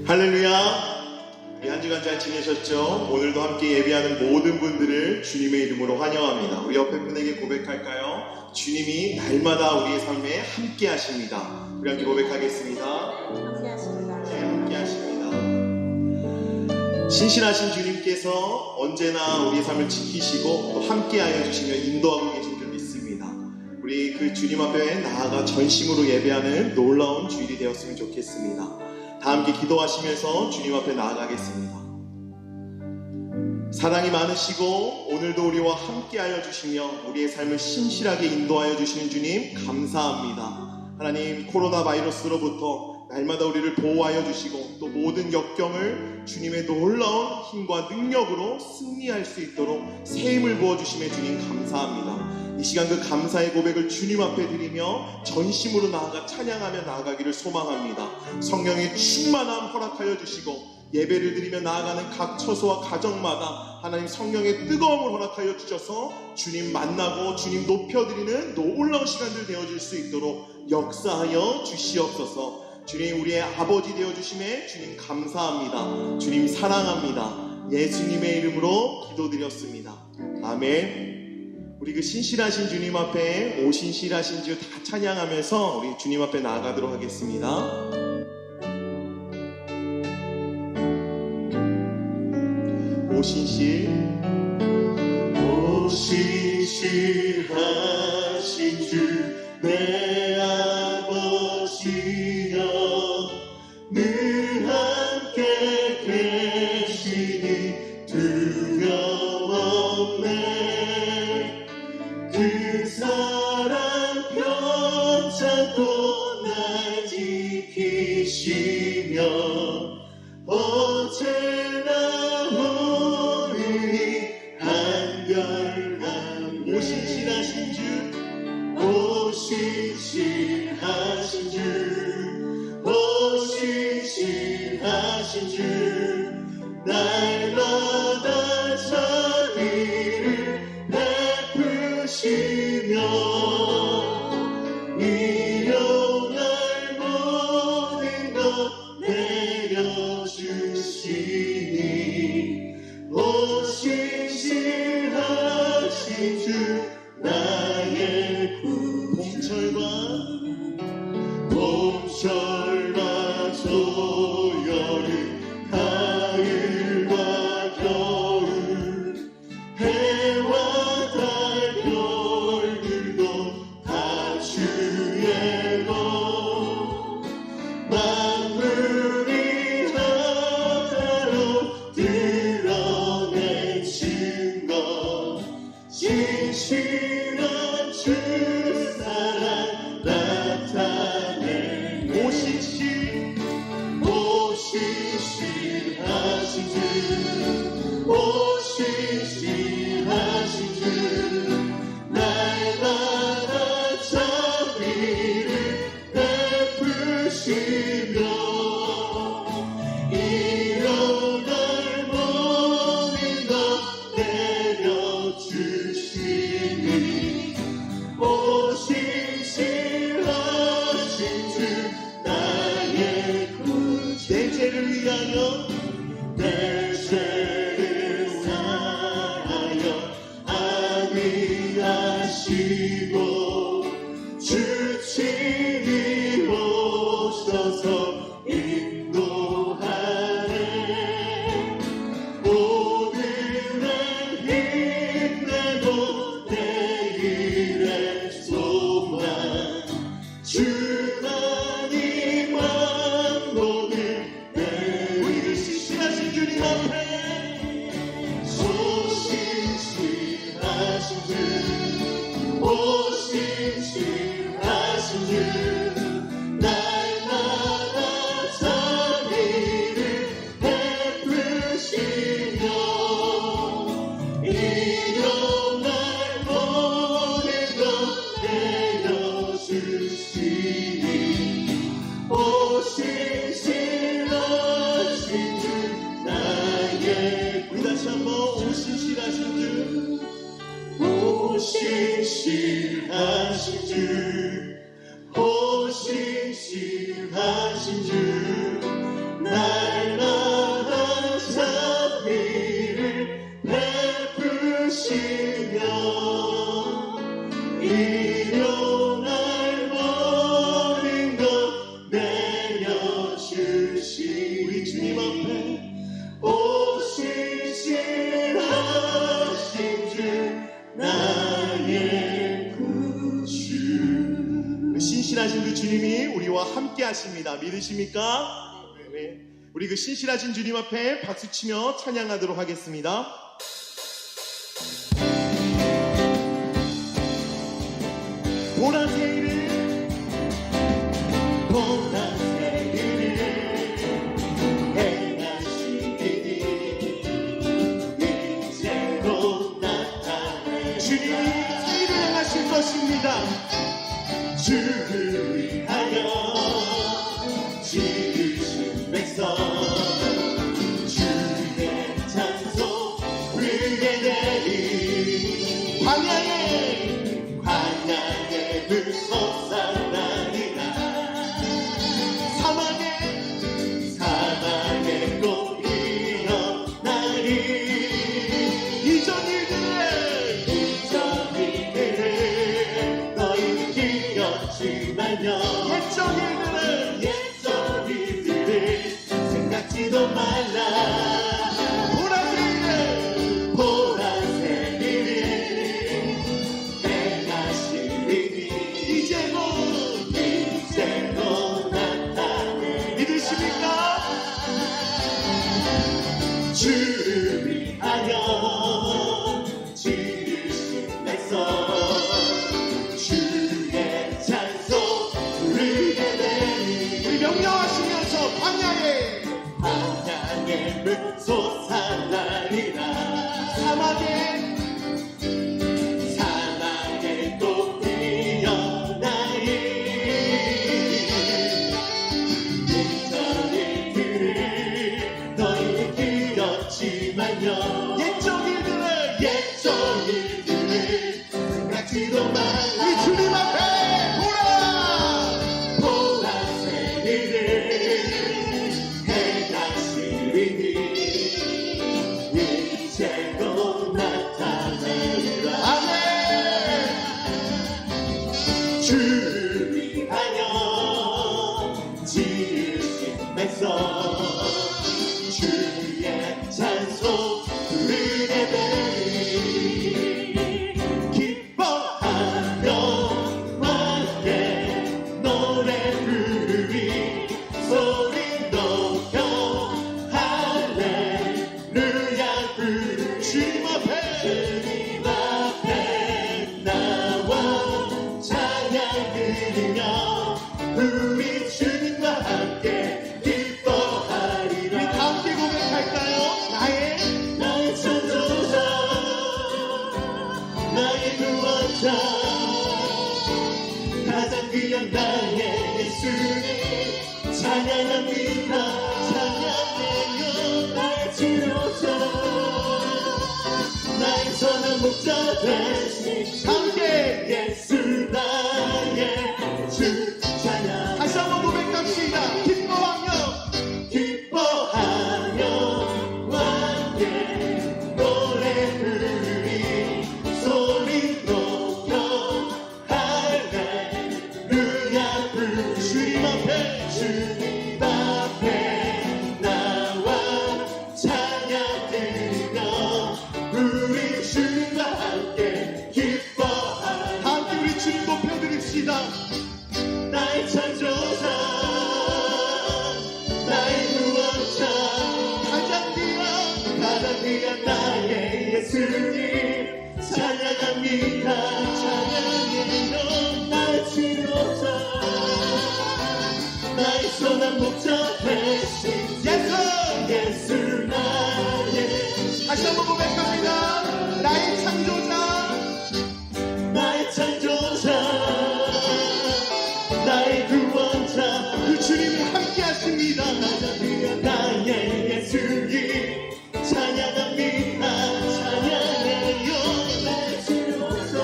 할렐루야. 우리 한 주간 잘 지내셨죠? 오늘도 함께 예배하는 모든 분들을 주님의 이름으로 환영합니다. 우리 옆에 분에게 고백할까요? 주님이 날마다 우리의 삶에 함께 하십니다. 우리 함께 고백하겠습니다. 함께 하십니다. 네, 함께 하십니다. 신실하신 주님께서 언제나 우리의 삶을 지키시고 또 함께 하여 주시며 인도하고 계신 줄 믿습니다. 우리 그 주님 앞에 나아가 전심으로 예배하는 놀라운 주일이 되었으면 좋겠습니다. 다 함께 기도하시면서 주님 앞에 나아가겠습니다. 사랑이 많으시고 오늘도 우리와 함께 하여 주시며 우리의 삶을 신실하게 인도하여 주시는 주님 감사합니다. 하나님, 코로나 바이러스로부터 날마다 우리를 보호하여 주시고 또 모든 역경을 주님의 놀라운 힘과 능력으로 승리할 수 있도록 새 힘을 부어주심에 주님 감사합니다. 이 시간 그 감사의 고백을 주님 앞에 드리며 전심으로 나아가 찬양하며 나아가기를 소망합니다. 성령의 충만함 허락하여 주시고 예배를 드리며 나아가는 각 처소와 가정마다 하나님 성령의 뜨거움을 허락하여 주셔서 주님 만나고 주님 높여드리는 놀라운 시간들 되어질 수 있도록 역사하여 주시옵소서. 주님, 우리의 아버지 되어주심에 주님 감사합니다. 주님 사랑합니다. 예수님의 이름으로 기도드렸습니다. 아멘. 우리 그 신실하신 주님 앞에 오신실하신 주 다 찬양하면서 우리 주님 앞에 나아가도록 하겠습니다. 오신실하신 주 내 아버지여 늘 함께 계시니 두려움없네. 그 사랑 편찮고 날 지키시며 어제나 오늘이 한결같네. 오신실하신 주 오신실하신 주 오신실하신 주 날마다 자비를 베푸시며 일용할 모든 것 내려주시니 오신실하신 주 나의 봄철과 초여름 가을과 겨울 해와 달 별들도 다 주의 것 만물이 하나로 드러낸 증거 신실한 주 사랑 나타내. 오신실하신 주 오신실하신 주 날마다 자비를 베푸시며 일어날 모든 것 내려주시니 오신실하신 주 나의 구주. 내 죄를 위하여 내 죄를 사하여 안위하시고 주 친히 오셔서 인도하네. 오늘의 힘내고 내일의 소망 주나님만 모든 우리 신실하신 주님 앞에 오신실하신 주 오신실하신 주 날마다 자비를 베푸시며 일용할 모든 것 내려주시니 오신실하신 주 나의. 우리 다시 한번 오신실하신 주 오신실하신 주 오신실하신 주 날 일용할 모든 것 내려주신 우리 주님 앞에 오신 신하신 주 나의 구주. 신실하신 그 주님이 우리와 함께 하십니다. 믿으십니까? 네. 우리 그 신실하신 주님 앞에 박수치며 찬양하도록 하겠습니다. 보라색을 행하시니 이제로 나타내 주님이 세일을 행하실 것입니다. 주를 위하여 지으신 백성 주의 찬송 부르게 되리 광야에 물솟아나리라 사막에 꽃 피어나리 이전 일들을 너희는 기억지 말며 옛적 일들을 생각지도 말라 주를 위하여 지으신 백성 주의 찬송 부르게 되니 우리 명령하시면서 광야에 물솟아나리라 사막에 꽃 피어나리 이전일들을 너희는 기억지 말며 옛적 일들을 생각지도 말라 이 주님 앞에 보라색 일을 행하시리니 이제도 나타내리라 아멘. 주를 위하여 지으신 백성 주의 찬송 부르게 되리 기뻐하며 함께 노래 부르리 소리 높여 할렐루야 부르리 주님 앞에 나와 찬양 드리며 우리 주님과 함께 기뻐하리라 우리 다 함께 고백할까요? 나의 창조자 나의 구원자 가장 귀한 나의 예수님 찬양합니다 찬양해요 나의 치료자 나의 선한 목자 되신 함께 예수 나의 주 찬양 다시 한번 고백합시다 기뻐하며 함께 노래 부르리 소리 높여 할렐루야 부르리 주님 앞에 나와 찬양 드리며 우리 주님과 함께 기뻐하리 함께 우리 주님 높여드립시다 나의 창조자 나의 구원자 가장 귀한 나의 예수님 찬양합니다 찬양해요 나의 치료자 나의 선한 목자 되신 예수 나의 다시 한번 고백합니다 나의 창조자 나의 구원자 그 주님이 함께 하십니다 나의 예수님 찬양합니다 찬양해요 나의 치료자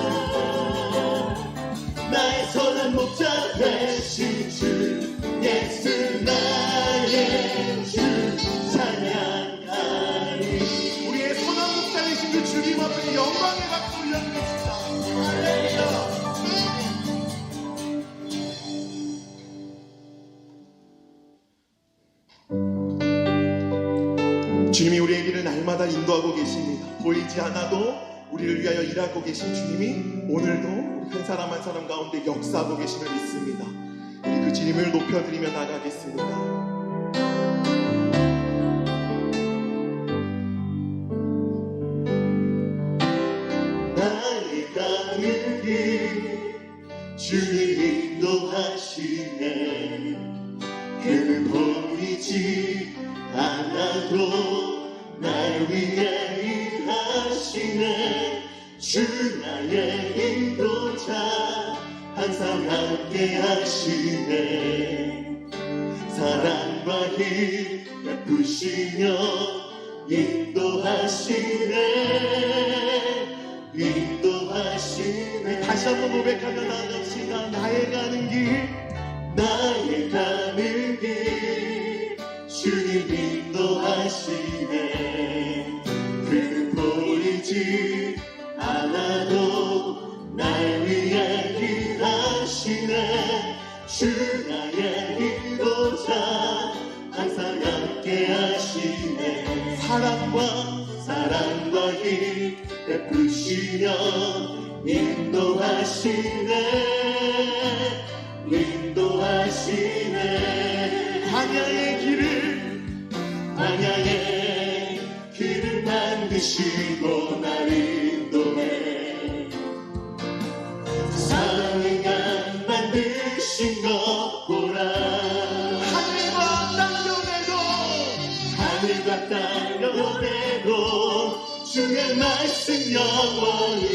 나의 선한 목자 되신 주 예수 나의 주 찬양하리 우리의 선한 목자 되신 그 주님 앞에 영광의 올려드립니다. 할렐루야. 주님이 우리의 길을 날마다 인도하고 계십니다. 보이지 않아도 우리를 위하여 일하고 계신 주님이 오늘도 한 사람 한 사람 가운데 역사하고 계심을 믿습니다. 우리 그 주님을 높여드리며 나가겠습니다. 나의 가는 길 주님 인도하시네. 그는 보이지 않아도 날 위해 일하시네. 주 나의 인도자 항상 함께 하시네. 사랑과 힘 베푸시며 인도하시네. 인도하시네. 다시 한번 고백하며 나갑시다. 나의 가는 길, 나의 가는 길 주님 인도하시네. 그는 보이지 않아도 날 위해 일하시네. 주 나의 인도자 항상 함께 하시네. 사랑과 힘 베푸시며 인도하시네. 인도하시네. 광야의 길을 만드시고 날 인도해. 사랑의 강 만드신 것 보라. 하늘과 땅 연애도 주의 말씀 영원히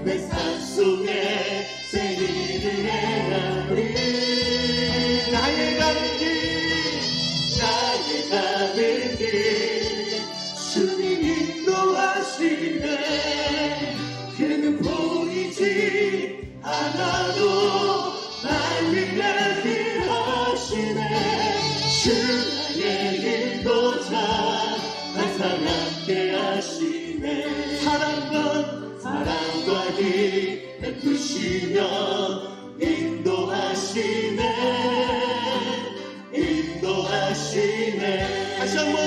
내 삶 속에 새 일을 행하리. 나의 가는 길 주님 인도하시네. 그는 보이지 않아도 날 위해 일하시네. 주 나의 인도자 항상 함께 하시네. 사랑과 힘 베푸시며 인도하시네. 인도하시네. 다시 한번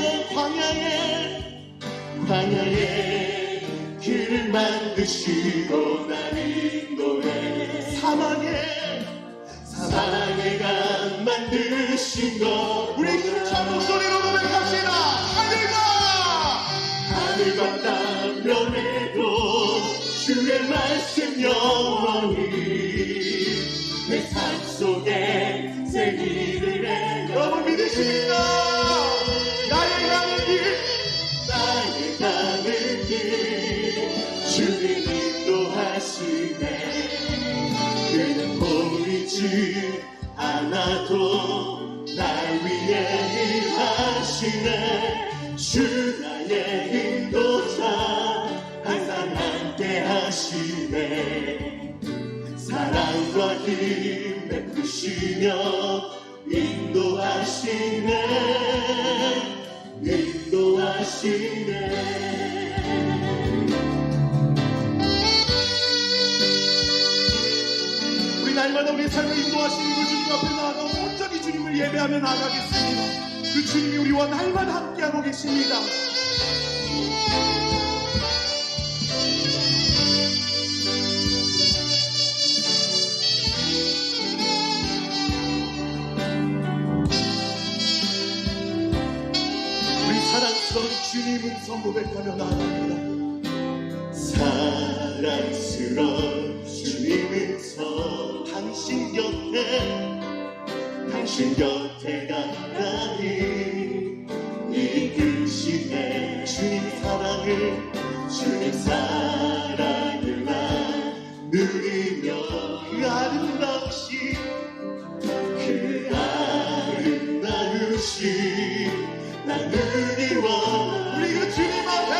광야의 길을 만드시고 날 인도해. 사랑의 강 만드신 것 우리 힘찬 목소리로 고백합시다. 하늘과 땅 면에도 주의 말씀 영원히 내 삶 속에 새 일을 해. 여러분 믿으십니까? 나의 가는 길, 주님 인도하시네. 그는 보이지 않아도 날 위해 일하시네. 주 나의 인도자 항상 함께 하시네. 사랑과 힘 베푸시며 인도하시네. 우리 날마다 우리 삶을 인도하시는 그 주님 앞에 나아가 온전히 주님을 예배하며 나가겠습니다. 그 주님이 우리와 날마다 함께하고 계십니다. 우리 사랑스러운 주님 음성 고백하며 나아갑니다. 사랑스러운 주님 음성 당신 곁에 가까이 이끄시네. 주님 사랑을 나 누리며 그 아름다우신 나누리 원. 우리 그 주님 앞에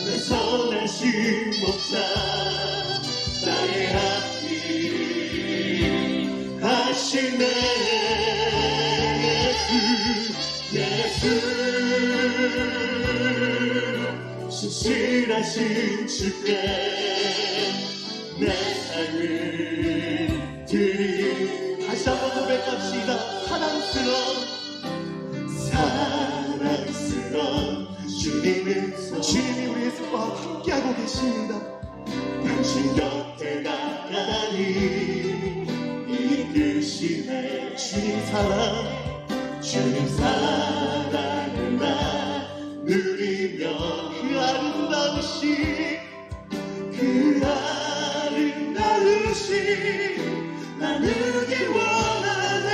내 선하신 목자 나의 앞길 하시네. 예수 신실하신 주께 내 삶을 드리. 다시 한번 고백합시다. 사랑스러운 주님이 우리의 삶과 함께하고 계십니다. 당신 곁에 나가니 이끄시네. 주님 사랑을 나 누리며 그 아름다우신 나누기 원하네.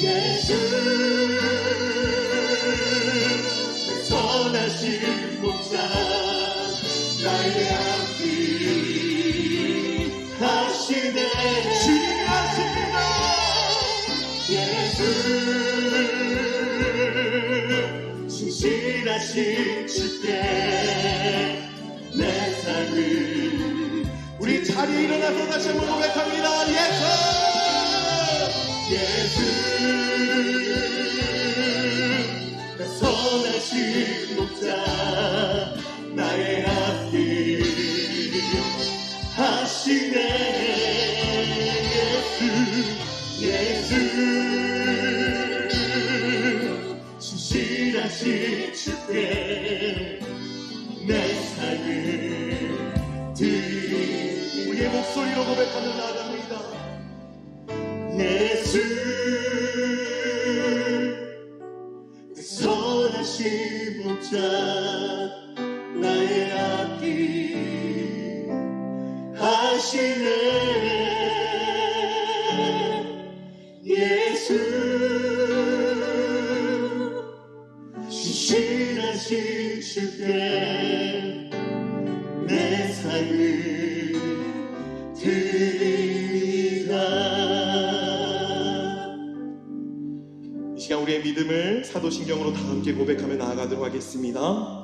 예수 선하신 목자 나의 앞길 하시네. 주님 하십니다. 예수 신실하신 주께 내 삶을. 우리 자리에 일어나서 다시 한번 고백합니다. 예수 선하신 목자 나의 앞길 하시네. 예수 신실하신 주께 내 삶을 드리. 우리의 목소리로 고백하며 나아갑니다. 예수 선하신 목자 나의 앞길 하시네. 예수 신실하신 주께 내 삶을 드리라. 이 시간 우리의 믿음을 사도신경으로 다 함께 고백하며 나아가도록 하겠습니다.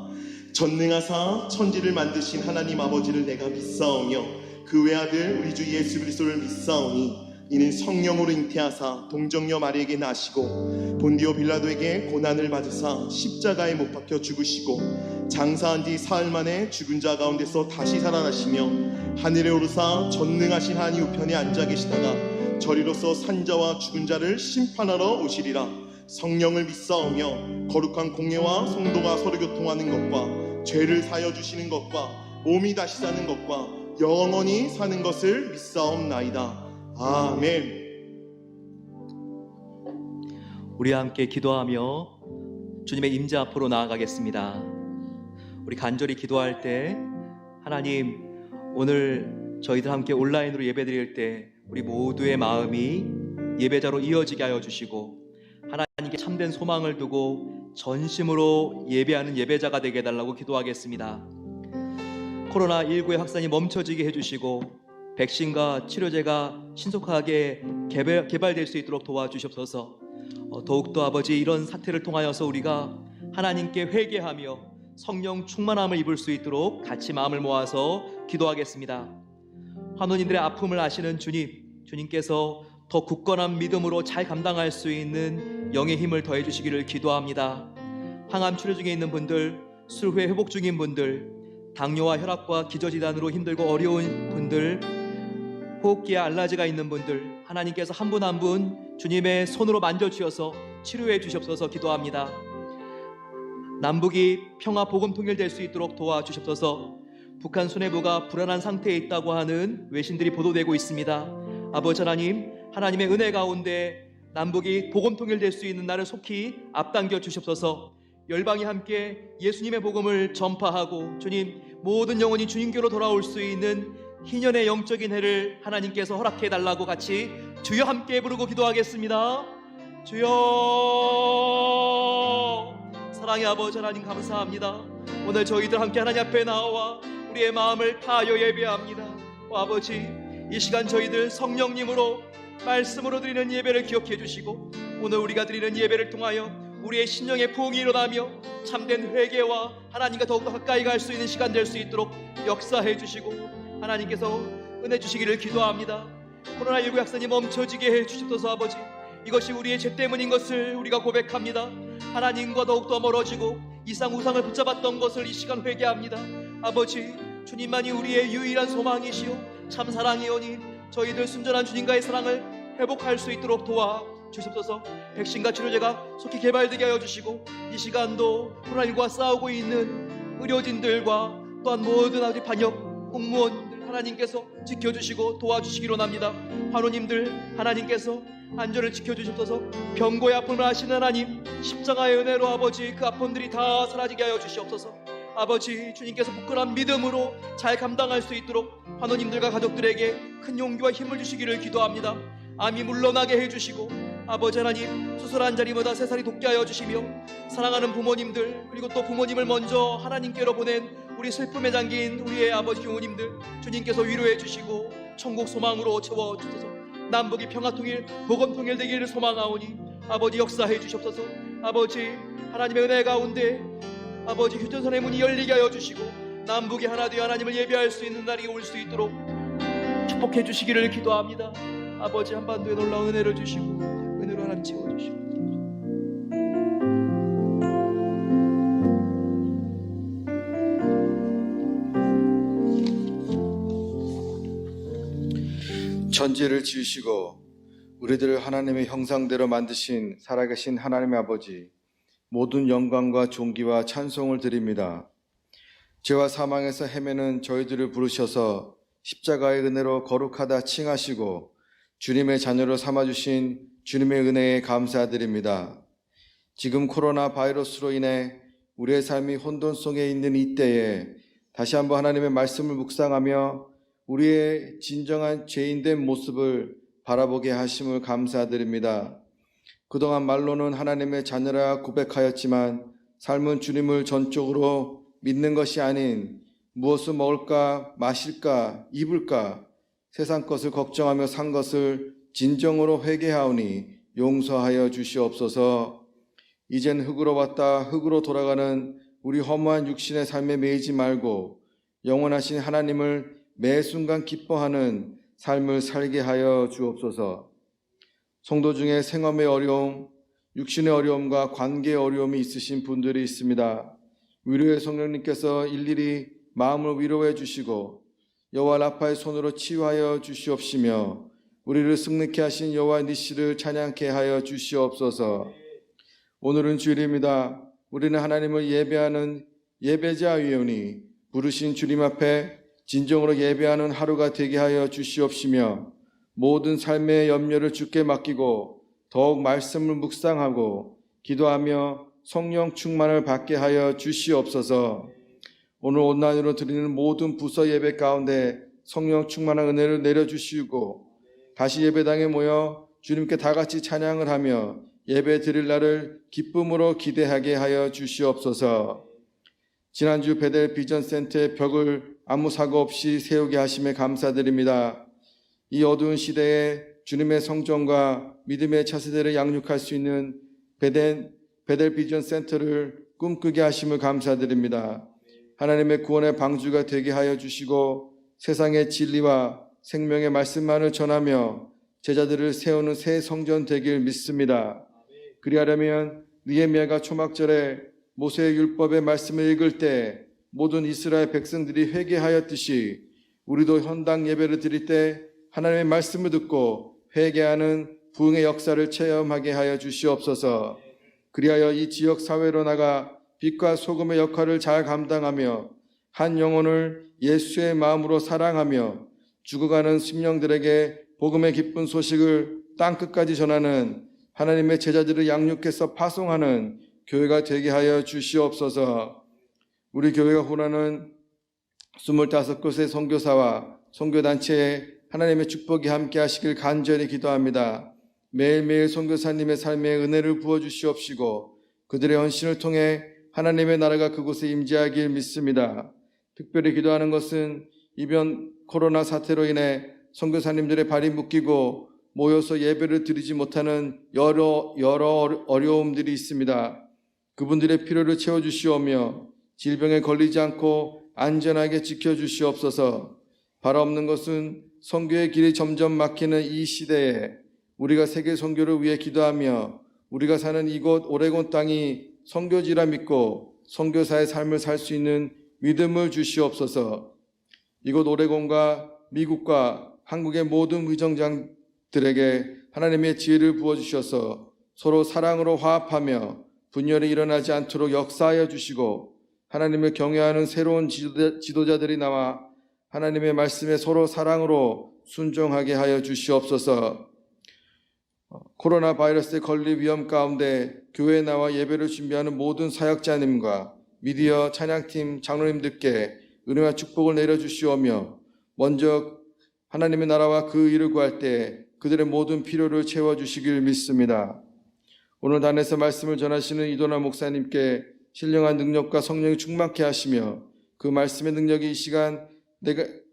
전능하사 천지를 만드신 하나님 아버지를 내가 믿사오며 그 외아들 우리 주 예수 그리스도를 믿사오니 이는 성령으로 잉태하사 동정녀 마리에게 나시고 본디오 빌라도에게 고난을 받으사 십자가에 못 박혀 죽으시고 장사한 뒤 사흘 만에 죽은 자 가운데서 다시 살아나시며 하늘에 오르사 전능하신 하나님 우편에 앉아 계시다가 저리로서 산자와 죽은 자를 심판하러 오시리라. 성령을 믿사오며 거룩한 공예와 성도가 서로 교통하는 것과 죄를 사여 주시는 것과 몸이 다시 사는 것과 영원히 사는 것을 믿사옵나이다. 아멘. 우리 함께 기도하며 주님의 임재 앞으로 나아가겠습니다. 우리 간절히 기도할 때 하나님, 오늘 저희들 함께 온라인으로 예배드릴 때 우리 모두의 마음이 예배자로 이어지게 하여 주시고 하나님께 참된 소망을 두고 전심으로 예배하는 예배자가 되게 해달라고 기도하겠습니다. 코로나19의 확산이 멈춰지게 해주시고 백신과 치료제가 신속하게 개발될 수 있도록 도와주시옵소서. 더욱더 아버지, 이런 사태를 통하여서 우리가 하나님께 회개하며 성령 충만함을 입을 수 있도록 같이 마음을 모아서 기도하겠습니다. 환우님들의 아픔을 아시는 주님께서 더 굳건한 믿음으로 잘 감당할 수 있는 영의 힘을 더해 주시기를 기도합니다. 항암 치료 중에 있는 분들, 술후에 회복 중인 분들, 당뇨와 혈압과 기저질환으로 힘들고 어려운 분들, 호흡기에 알러지가 있는 분들, 하나님께서 한 분 한 분 주님의 손으로 만져주셔서 치료해 주시옵소서 기도합니다. 남북이 평화 복음 통일될 수 있도록 도와주시옵소서. 북한 수뇌부가 불안한 상태에 있다고 하는 외신들이 보도되고 있습니다. 아버지 하나님, 하나님의 은혜 가운데 남북이 복음 통일될 수 있는 날을 속히 앞당겨 주시옵소서. 열방이 함께 예수님의 복음을 전파하고 주님, 모든 영혼이 주님께로 돌아올 수 있는 희년의 영적인 해를 하나님께서 허락해 달라고 같이 주여 함께 부르고 기도하겠습니다. 주여. 사랑의 아버지 하나님, 감사합니다. 오늘 저희들 함께 하나님 앞에 나와 우리의 마음을 다하여 예배합니다. 아버지, 이 시간 저희들 성령님으로 말씀으로 드리는 예배를 기억해 주시고 오늘 우리가 드리는 예배를 통하여 우리의 신령의 부흥이 일어나며 참된 회개와 하나님과 더욱더 가까이 갈 수 있는 시간 될 수 있도록 역사해 주시고 하나님께서 은혜 주시기를 기도합니다. 코로나19 확산이 멈춰지게 해 주시옵소서. 아버지, 이것이 우리의 죄 때문인 것을 우리가 고백합니다. 하나님과 더욱더 멀어지고 이상 우상을 붙잡았던 것을 이 시간 회개합니다. 아버지, 주님만이 우리의 유일한 소망이시오 참 사랑이오니 저희들 순전한 주님과의 사랑을 회복할 수 있도록 도와 주옵소서. 백신과 치료제가 속히 개발되게 하여 주시고 이 시간도 코로나19와 싸우고 있는 의료진들과 또한 모든 아버지 방역 공무원들 하나님께서 지켜주시고 도와주시기로 합니다. 환우님들 하나님께서 안전을 지켜주셔서 병고의 아픔을 아시는 하나님, 십자가의 은혜로 아버지 그 아픔들이 다 사라지게 하여 주시옵소서. 아버지, 주님께서 굳건한 믿음으로 잘 감당할 수 있도록 환우님들과 가족들에게 큰 용기와 힘을 주시기를 기도합니다. 암이 물러나게 해주시고 아버지 하나님, 수술한 자리마다 새살이 돋게 하여 주시며 사랑하는 부모님들, 그리고 또 부모님을 먼저 하나님께로 보낸 우리 슬픔에 잠긴 우리의 아버지 교우님들 주님께서 위로해 주시고 천국 소망으로 채워주소서. 남북이 평화통일 복음통일 되기를 소망하오니 아버지 역사해 주시옵소서. 아버지 하나님의 은혜 가운데 아버지 휴전선의 문이 열리게 하여 주시고 남북이 하나 되어 하나님을 예배할 수 있는 날이 올 수 있도록 축복해 주시기를 기도합니다. 아버지, 한반도에 놀라운 은혜를 주시고 은혜로 하나님 채워주시고 천지를 지으시고 우리들을 하나님의 형상대로 만드신 살아계신 하나님의 아버지, 모든 영광과 존귀와 찬송을 드립니다. 죄와 사망에서 헤매는 저희들을 부르셔서 십자가의 은혜로 거룩하다 칭하시고 주님의 자녀로 삼아주신 주님의 은혜에 감사드립니다. 지금 코로나 바이러스로 인해 우리의 삶이 혼돈 속에 있는 이때에 다시 한번 하나님의 말씀을 묵상하며 우리의 진정한 죄인된 모습을 바라보게 하심을 감사드립니다. 그동안 말로는 하나님의 자녀라 고백하였지만 삶은 주님을 전적으로 믿는 것이 아닌 무엇을 먹을까, 마실까, 입을까 세상 것을 걱정하며 산 것을 진정으로 회개하오니 용서하여 주시옵소서. 이젠 흙으로 왔다 흙으로 돌아가는 우리 허무한 육신의 삶에 매이지 말고 영원하신 하나님을 매 순간 기뻐하는 삶을 살게 하여 주옵소서. 성도 중에 생업의 어려움, 육신의 어려움과 관계의 어려움이 있으신 분들이 있습니다. 위로의 성령님께서 일일이 마음을 위로해 주시고 여호와 라파의 손으로 치유하여 주시옵시며 우리를 승리케 하신 여호와 니시를 찬양케 하여 주시옵소서. 오늘은 주일입니다. 우리는 하나님을 예배하는 예배자위오니 부르신 주님 앞에 진정으로 예배하는 하루가 되게 하여 주시옵시며 모든 삶의 염려를 주께 맡기고 더욱 말씀을 묵상하고 기도하며 성령 충만을 받게 하여 주시옵소서. 오늘 온라인으로 드리는 모든 부서 예배 가운데 성령 충만한 은혜를 내려주시고 다시 예배당에 모여 주님께 다 같이 찬양을 하며 예배 드릴 날을 기쁨으로 기대하게 하여 주시옵소서. 지난주 베델 비전센터의 벽을 아무 사고 없이 세우게 하심에 감사드립니다. 이 어두운 시대에 주님의 성전과 믿음의 차세대를 양육할 수 있는 베델 비전센터를 꿈꾸게 하심을 감사드립니다. 하나님의 구원의 방주가 되게 하여 주시고 세상의 진리와 생명의 말씀만을 전하며 제자들을 세우는 새 성전 되길 믿습니다. 그리하려면 느헤미야가 초막절에 모세의 율법의 말씀을 읽을 때 모든 이스라엘 백성들이 회개하였듯이 우리도 현당 예배를 드릴 때 하나님의 말씀을 듣고 회개하는 부흥의 역사를 체험하게 하여 주시옵소서. 그리하여 이 지역 사회로 나가 빛과 소금의 역할을 잘 감당하며 한 영혼을 예수의 마음으로 사랑하며 죽어가는 심령들에게 복음의 기쁜 소식을 땅끝까지 전하는 하나님의 제자들을 양육해서 파송하는 교회가 되게 하여 주시옵소서. 우리 교회가 후원하는 25곳의 선교사와 선교단체에 하나님의 축복이 함께 하시길 간절히 기도합니다. 매일매일 선교사님의 삶에 은혜를 부어주시옵시고 그들의 헌신을 통해 하나님의 나라가 그곳에 임재하길 믿습니다. 특별히 기도하는 것은 이번 코로나 사태로 인해 선교사님들의 발이 묶이고 모여서 예배를 드리지 못하는 여러 어려움들이 있습니다. 그분들의 필요를 채워주시오며 질병에 걸리지 않고 안전하게 지켜주시옵소서. 바라 없는 것은 선교의 길이 점점 막히는 이 시대에 우리가 세계 선교를 위해 기도하며 우리가 사는 이곳 오레곤 땅이 선교지라 믿고 선교사의 삶을 살 수 있는 믿음을 주시옵소서. 이곳 오레곤과 미국과 한국의 모든 의정장들에게 하나님의 지혜를 부어주셔서 서로 사랑으로 화합하며 분열이 일어나지 않도록 역사하여 주시고 하나님을 경외하는 새로운 지도자들이 나와 하나님의 말씀에 서로 사랑으로 순종하게 하여 주시옵소서. 코로나 바이러스에 걸릴 위험 가운데 교회에 나와 예배를 준비하는 모든 사역자님과 미디어 찬양팀 장로님들께 은혜와 축복을 내려주시오며 먼저 하나님의 나라와 그 일을 구할 때 그들의 모든 필요를 채워주시길 믿습니다. 오늘 단에서 말씀을 전하시는 이도나 목사님께 신령한 능력과 성령이 충만케 하시며 그 말씀의 능력이 이 시간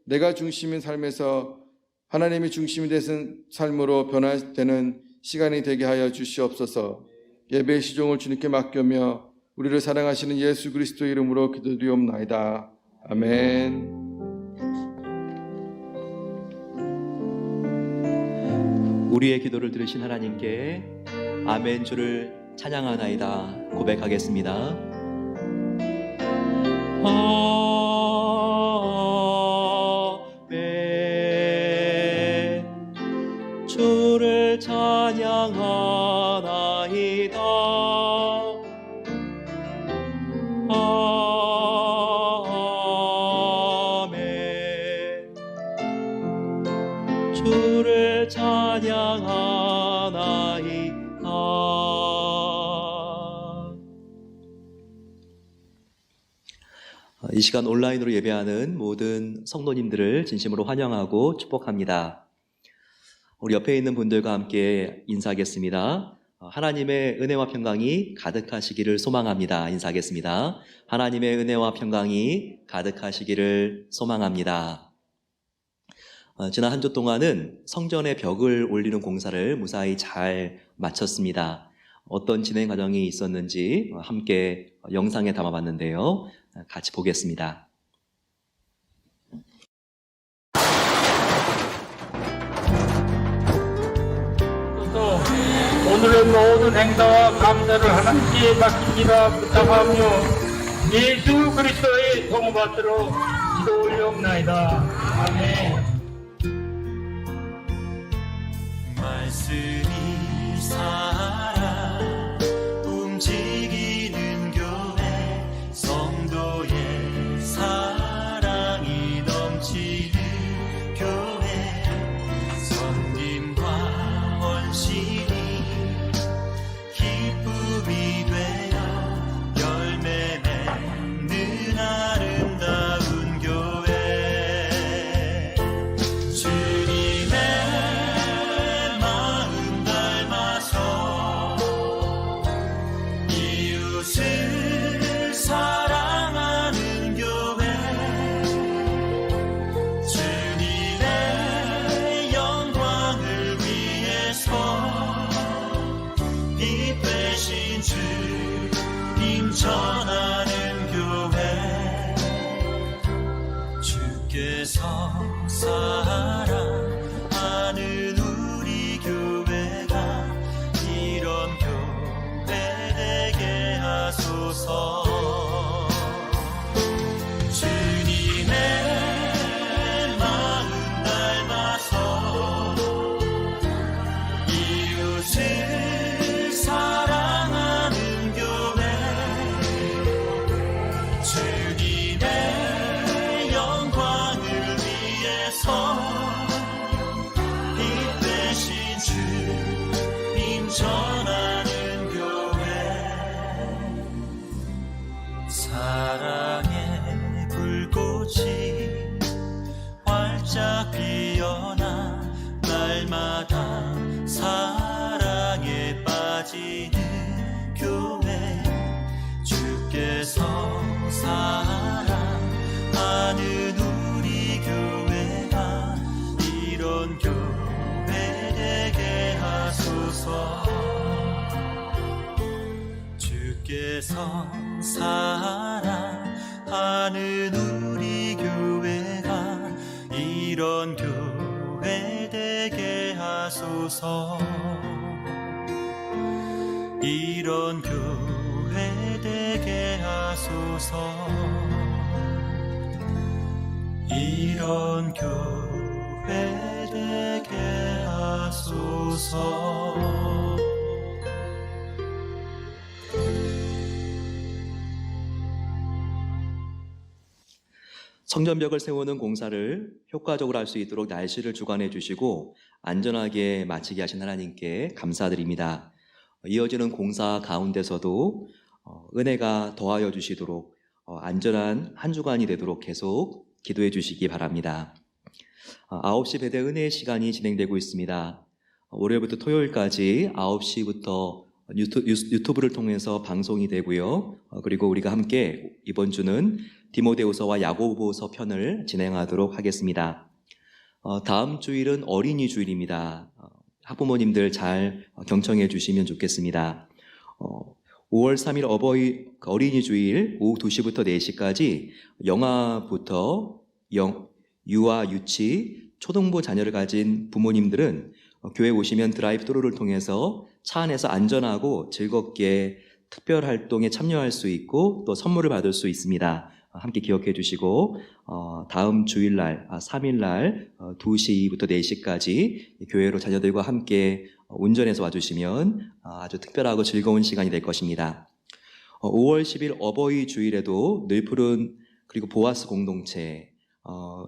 내가 중심인 삶에서 하나님이 중심이 되는 삶으로 변화되는 시간이 되게 하여 주시옵소서. 예배의 시종을 주님께 맡겨며 우리를 사랑하시는 예수 그리스도의 이름으로 기도드리옵나이다. 아멘. 우리의 기도를 들으신 하나님께 아멘 주를 찬양하나이다 고백하겠습니다. 아멘. 주를 찬양하나이다. 아멘. 주를 찬양하나이다. 이 시간 온라인으로 예배하는 모든 성도님들을 진심으로 환영하고 축복합니다. 우리 옆에 있는 분들과 함께 인사하겠습니다. 하나님의 은혜와 평강이 가득하시기를 소망합니다. 인사하겠습니다. 하나님의 은혜와 평강이 가득하시기를 소망합니다. 지난 한 주 동안은 성전의 벽을 올리는 공사를 무사히 잘 마쳤습니다. 어떤 진행 과정이 있었는지 함께 영상에 담아봤는데요. 같이 보겠습니다. 오늘의 모든 행사와 감사를 하나님께 맡깁니다. 부탁하며 예수 그리스도의 도움받들어 기도 올려옵나이다. 아멘. 말씀이 살아 움직이는 교회 성도의 사랑이 넘치는 교회 섬김과 헌신이 기쁨이 되어 열매 맺는 아름다운 교회 주님의 마음 닮아서 이웃을 사랑하는 교회 주님의 영광을 위해서 빛 되신 주님 전하는 교회 주께서 사랑하는 우리 교회가 이런 교회 되게 하소서. 주님의 마음 닮아서 이웃을 사랑하는 교회 주님의 영광을 위해서 빛 되신 주님 전하는 교회 사랑의 불꽃이 활짝 피어나 날마다 사랑에 빠지는 교회 주께서 사랑하는 우리 교회가 이런 교회 되게 하소서. 주께서 사랑하는 우리 교회가 이런 교회 되게 하소서. 하소서. 이런 교회 되게 하소서. 이런 교회 되게 하소서. 성전벽을 세우는 공사를 효과적으로 할 수 있도록 날씨를 주관해 주시고 안전하게 마치게 하신 하나님께 감사드립니다. 이어지는 공사 가운데서도 은혜가 더하여 주시도록 안전한 한 주간이 되도록 계속 기도해 주시기 바랍니다. 9시 배대 은혜의 시간이 진행되고 있습니다. 월요일부터 토요일까지 9시부터 유튜브를 통해서 방송이 되고요. 그리고 우리가 함께 이번 주는 디모데후서와 야고보서 편을 진행하도록 하겠습니다. 다음 주일은 어린이 주일입니다. 학부모님들 잘 경청해 주시면 좋겠습니다. 5월 3일 어린이 주일 오후 2시부터 4시까지 영아부터 유아, 유치, 초등부 자녀를 가진 부모님들은 교회 오시면 드라이브 스루를 통해서 차 안에서 안전하고 즐겁게 특별 활동에 참여할 수 있고 또 선물을 받을 수 있습니다. 함께 기억해 주시고 다음 주일날 3일날 2시부터 4시까지 교회로 자녀들과 함께 운전해서 와주시면 아주 특별하고 즐거운 시간이 될 것입니다. 5월 10일 어버이 주일에도 늘푸른 그리고 보아스 공동체,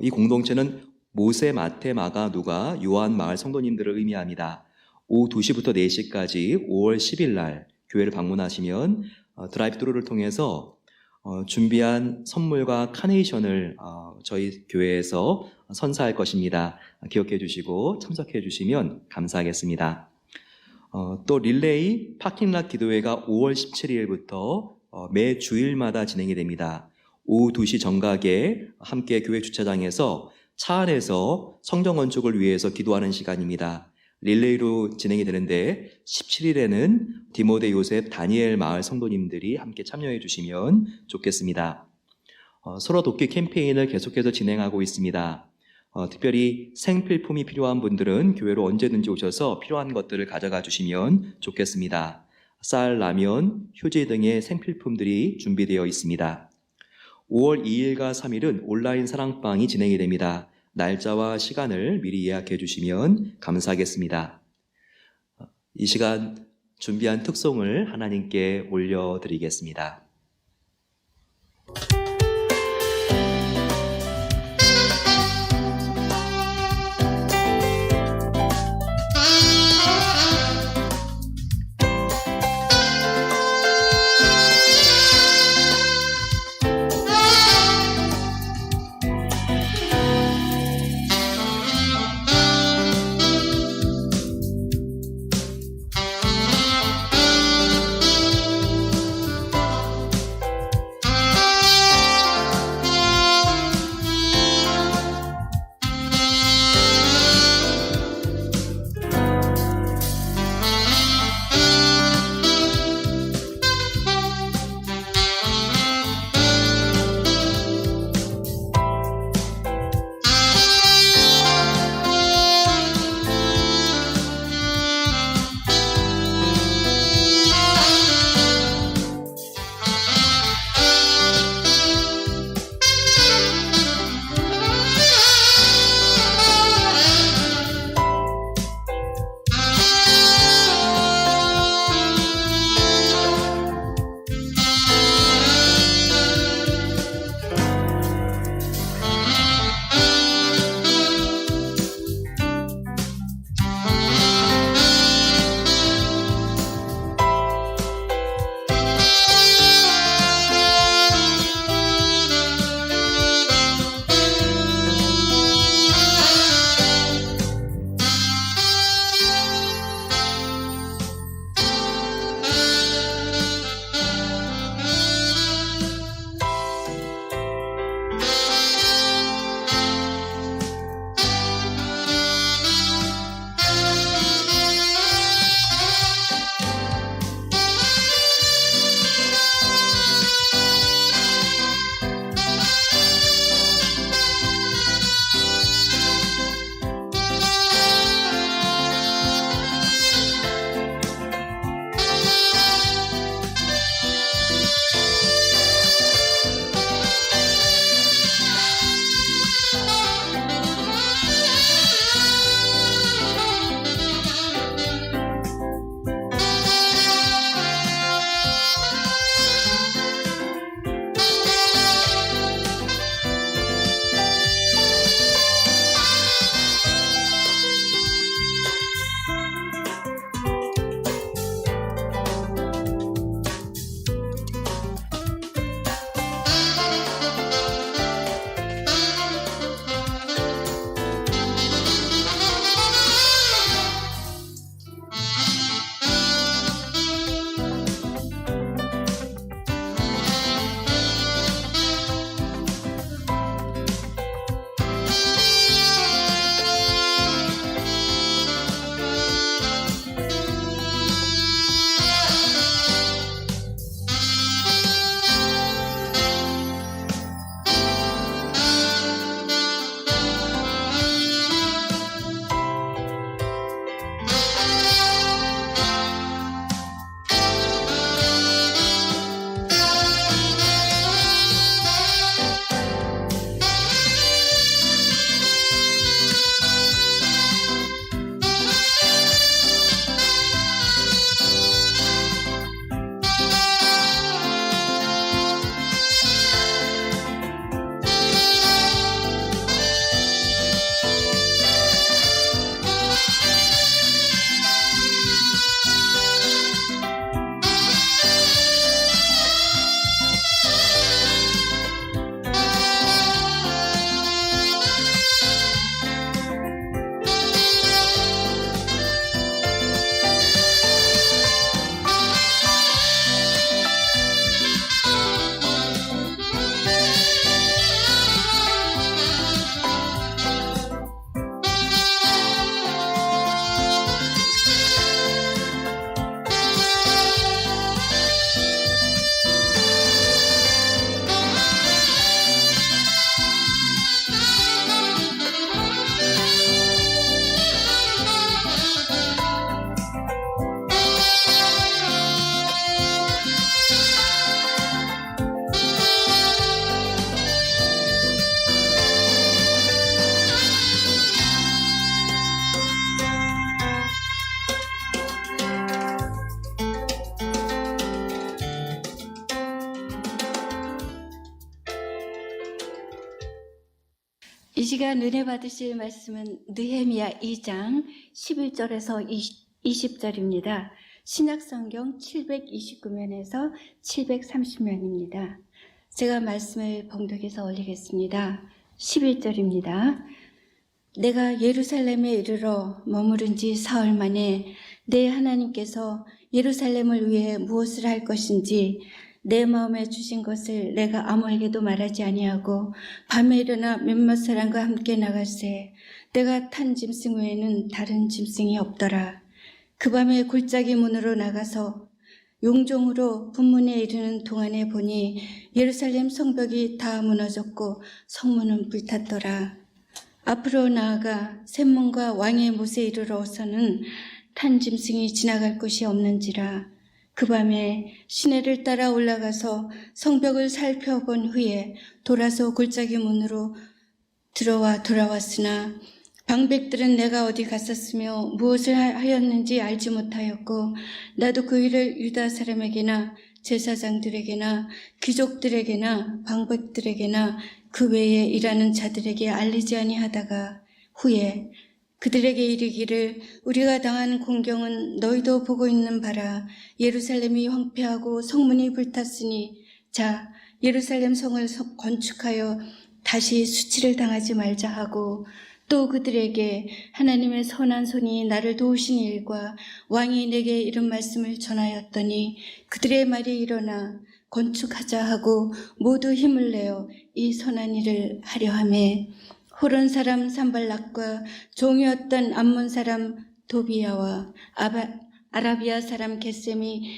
이 공동체는 모세, 마태, 마가, 누가, 요한 마을 성도님들을 의미합니다. 오후 2시부터 4시까지 5월 10일 날 교회를 방문하시면 드라이브 스루를 통해서 준비한 선물과 카네이션을 저희 교회에서 선사할 것입니다. 기억해 주시고 참석해 주시면 감사하겠습니다. 또 릴레이 파킹락 기도회가 5월 17일부터 매 주일마다 진행이 됩니다. 오후 2시 정각에 함께 교회 주차장에서 차 안에서 성전 건축을 위해서 기도하는 시간입니다. 릴레이로 진행이 되는데 17일에는 디모데, 요셉, 다니엘 마을 성도님들이 함께 참여해 주시면 좋겠습니다. 서로 돕기 캠페인을 계속해서 진행하고 있습니다. 특별히 생필품이 필요한 분들은 교회로 언제든지 오셔서 필요한 것들을 가져가 주시면 좋겠습니다. 쌀, 라면, 휴지 등의 생필품들이 준비되어 있습니다. 5월 2일과 3일은 온라인 사랑방이 진행이 됩니다. 날짜와 시간을 미리 예약해 주시면 감사하겠습니다. 이 시간 준비한 특송을 하나님께 올려드리겠습니다. 이 시간 은혜 받으실 말씀은 느헤미야 2장 11절에서 20절입니다. 신약성경 729면에서 730면입니다. 제가 말씀을 봉독해서 올리겠습니다. 11절입니다. 내가 예루살렘에 이르러 머무른 지 사흘 만에 내 하나님께서 예루살렘을 위해 무엇을 할 것인지 내 마음에 주신 것을 내가 아무에게도 말하지 아니하고 밤에 일어나 몇몇 사람과 함께 나갈새 내가 탄 짐승 외에는 다른 짐승이 없더라. 그 밤에 골짜기 문으로 나가서 용종으로 분문에 이르는 동안에 보니 예루살렘 성벽이 다 무너졌고 성문은 불탔더라. 앞으로 나아가 샘문과 왕의 못에 이르러서는 탄 짐승이 지나갈 곳이 없는지라. 그 밤에 시내를 따라 올라가서 성벽을 살펴본 후에 돌아서 골짜기 문으로 들어와 돌아왔으나 방백들은 내가 어디 갔었으며 무엇을 하였는지 알지 못하였고 나도 그 일을 유다 사람에게나 제사장들에게나 귀족들에게나 방백들에게나 그 외에 일하는 자들에게 알리지 아니하다가 후에 그들에게 이르기를 우리가 당한 공경은 너희도 보고 있는 바라. 예루살렘이 황폐하고 성문이 불탔으니 자 예루살렘 성을 건축하여 다시 수치를 당하지 말자 하고 또 그들에게 하나님의 선한 손이 나를 도우신 일과 왕이 내게 이런 말씀을 전하였더니 그들의 말이 일어나 건축하자 하고 모두 힘을 내어 이 선한 일을 하려 하매 호론 사람 산발락과 종이었던 암몬 사람 도비야와 아라비아 사람 겟셈이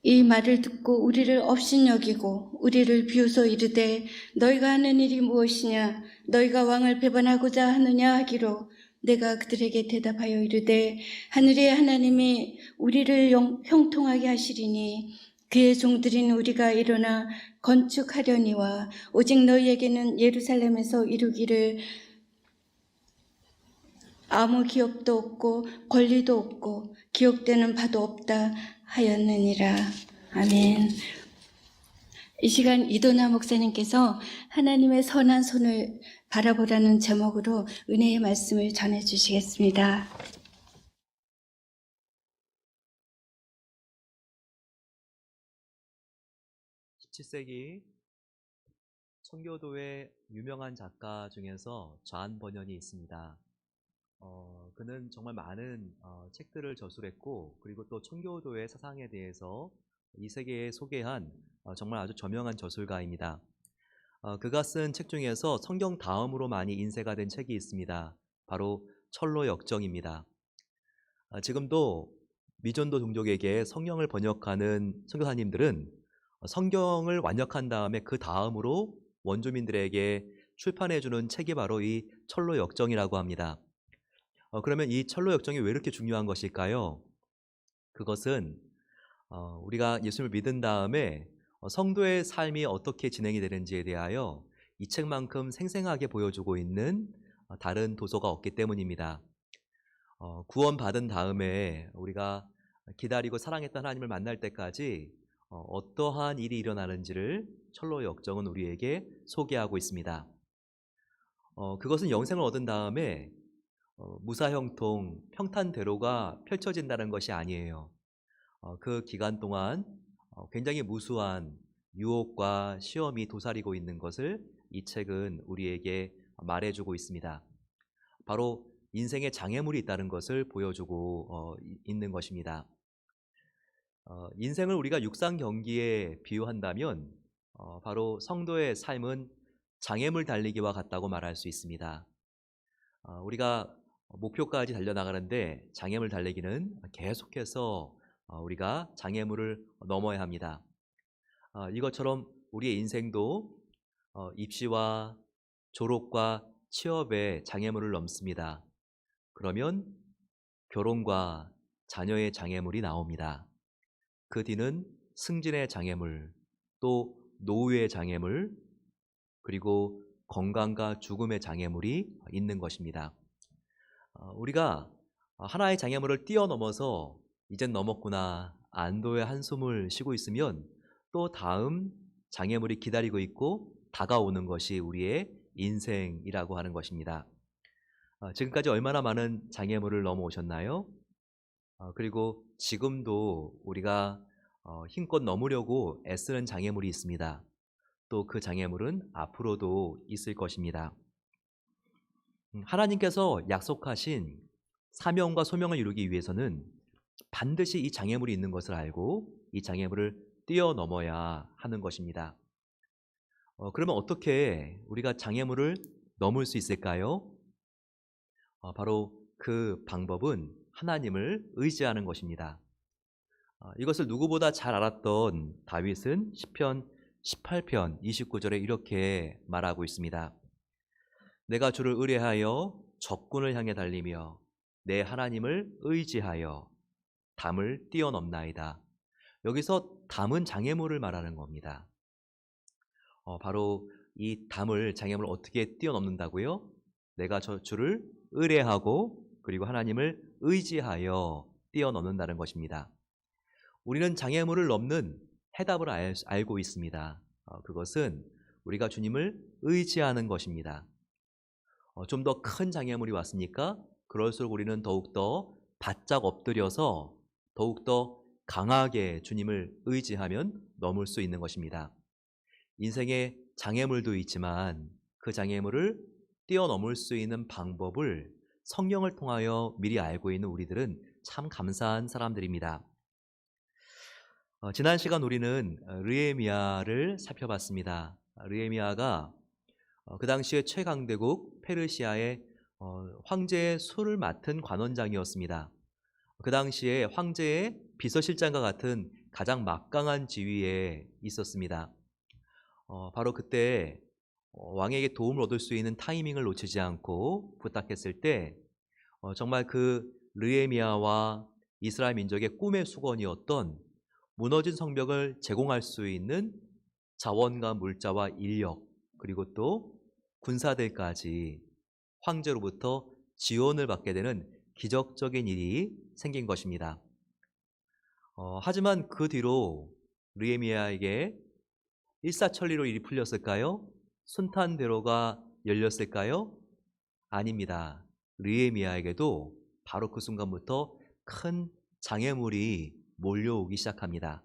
이 말을 듣고 우리를 업신여기고 우리를 비웃어 이르되 너희가 하는 일이 무엇이냐 너희가 왕을 배반하고자 하느냐 하기로 내가 그들에게 대답하여 이르되 하늘의 하나님이 우리를 형통하게 하시리니 그의 종들인 우리가 일어나 건축하려니와 오직 너희에게는 예루살렘에서 이루기를 아무 기업도 없고 권리도 없고 기억되는 바도 없다 하였느니라. 아멘. 이 시간 이도나 목사님께서 하나님의 선한 손을 바라보라는 제목으로 은혜의 말씀을 전해주시겠습니다. 17세기 청교도의 유명한 작가 중에서 좌안 번연이 있습니다. 그는 정말 많은 책들을 저술했고 그리고 또 청교도의 사상에 대해서 이 세계에 소개한 정말 아주 저명한 저술가입니다. 그가 쓴 책 중에서 성경 다음으로 많이 인쇄가 된 책이 있습니다. 바로 철로 역정입니다. 지금도 미전도 종족에게 성경을 번역하는 선교사님들은 성경을 완역한 다음에 그 다음으로 원주민들에게 출판해주는 책이 바로 이 철로 역정이라고 합니다. 그러면 이 철로 역정이 왜 이렇게 중요한 것일까요? 그것은 우리가 예수님을 믿은 다음에 성도의 삶이 어떻게 진행이 되는지에 대하여 이 책만큼 생생하게 보여주고 있는 다른 도서가 없기 때문입니다. 구원받은 다음에 우리가 기다리고 사랑했던 하나님을 만날 때까지 어떠한 일이 일어나는지를 철로 역정은 우리에게 소개하고 있습니다. 그것은 영생을 얻은 다음에 무사형통, 평탄대로가 펼쳐진다는 것이 아니에요. 그 기간 동안 굉장히 무수한 유혹과 시험이 도사리고 있는 것을 이 책은 우리에게 말해주고 있습니다. 바로 인생에 장애물이 있다는 것을 보여주고 있는 것입니다. 인생을 우리가 육상 경기에 비유한다면 바로 성도의 삶은 장애물 달리기와 같다고 말할 수 있습니다. 우리가 목표까지 달려나가는데 장애물 달리기는 계속해서 우리가 장애물을 넘어야 합니다. 이것처럼 우리의 인생도 입시와 졸업과 취업의 장애물을 넘습니다. 그러면 결혼과 자녀의 장애물이 나옵니다. 그 뒤는 승진의 장애물, 또 노후의 장애물, 그리고 건강과 죽음의 장애물이 있는 것입니다. 우리가 하나의 장애물을 뛰어넘어서 이젠 넘었구나, 안도의 한숨을 쉬고 있으면 또 다음 장애물이 기다리고 있고 다가오는 것이 우리의 인생이라고 하는 것입니다. 지금까지 얼마나 많은 장애물을 넘어오셨나요? 그리고 지금도 우리가 힘껏 넘으려고 애쓰는 장애물이 있습니다. 또 그 장애물은 앞으로도 있을 것입니다. 하나님께서 약속하신 사명과 소명을 이루기 위해서는 반드시 이 장애물이 있는 것을 알고 이 장애물을 뛰어넘어야 하는 것입니다. 그러면 어떻게 우리가 장애물을 넘을 수 있을까요? 바로 그 방법은 하나님을 의지하는 것입니다. 이것을 누구보다 잘 알았던 다윗은 시편 18편 29절에 이렇게 말하고 있습니다. 내가 주를 의뢰하여 적군을 향해 달리며 내 하나님을 의지하여 담을 뛰어넘나이다. 여기서 담은 장애물을 말하는 겁니다. 바로 이 담을 장애물을 어떻게 뛰어넘는다고요? 내가 저 주를 의뢰하고 그리고 하나님을 의지하여 뛰어넘는다는 것입니다. 우리는 장애물을 넘는 해답을 알고 있습니다. 그것은 우리가 주님을 의지하는 것입니다. 좀 더 큰 장애물이 왔으니까 그럴수록 우리는 더욱더 바짝 엎드려서 더욱더 강하게 주님을 의지하면 넘을 수 있는 것입니다. 인생에 장애물도 있지만 그 장애물을 뛰어넘을 수 있는 방법을 성경을 통하여 미리 알고 있는 우리들은 참 감사한 사람들입니다. 지난 시간 우리는 느헤미야를 살펴봤습니다. 느헤미야가 그 당시에 최강대국 페르시아의 황제의 술을 맡은 관원장이었습니다. 그 당시에 황제의 비서실장과 같은 가장 막강한 지위에 있었습니다. 바로 그때 왕에게 도움을 얻을 수 있는 타이밍을 놓치지 않고 부탁했을 때 정말 그 느헤미야와 이스라엘 민족의 꿈의 수건이었던 무너진 성벽을 제공할 수 있는 자원과 물자와 인력 그리고 또 군사들까지 황제로부터 지원을 받게 되는 기적적인 일이 생긴 것입니다. 하지만 그 뒤로 느헤미야에게 일사천리로 일이 풀렸을까요? 순탄대로가 열렸을까요? 아닙니다. 느헤미야에게도 바로 그 순간부터 큰 장애물이 몰려오기 시작합니다.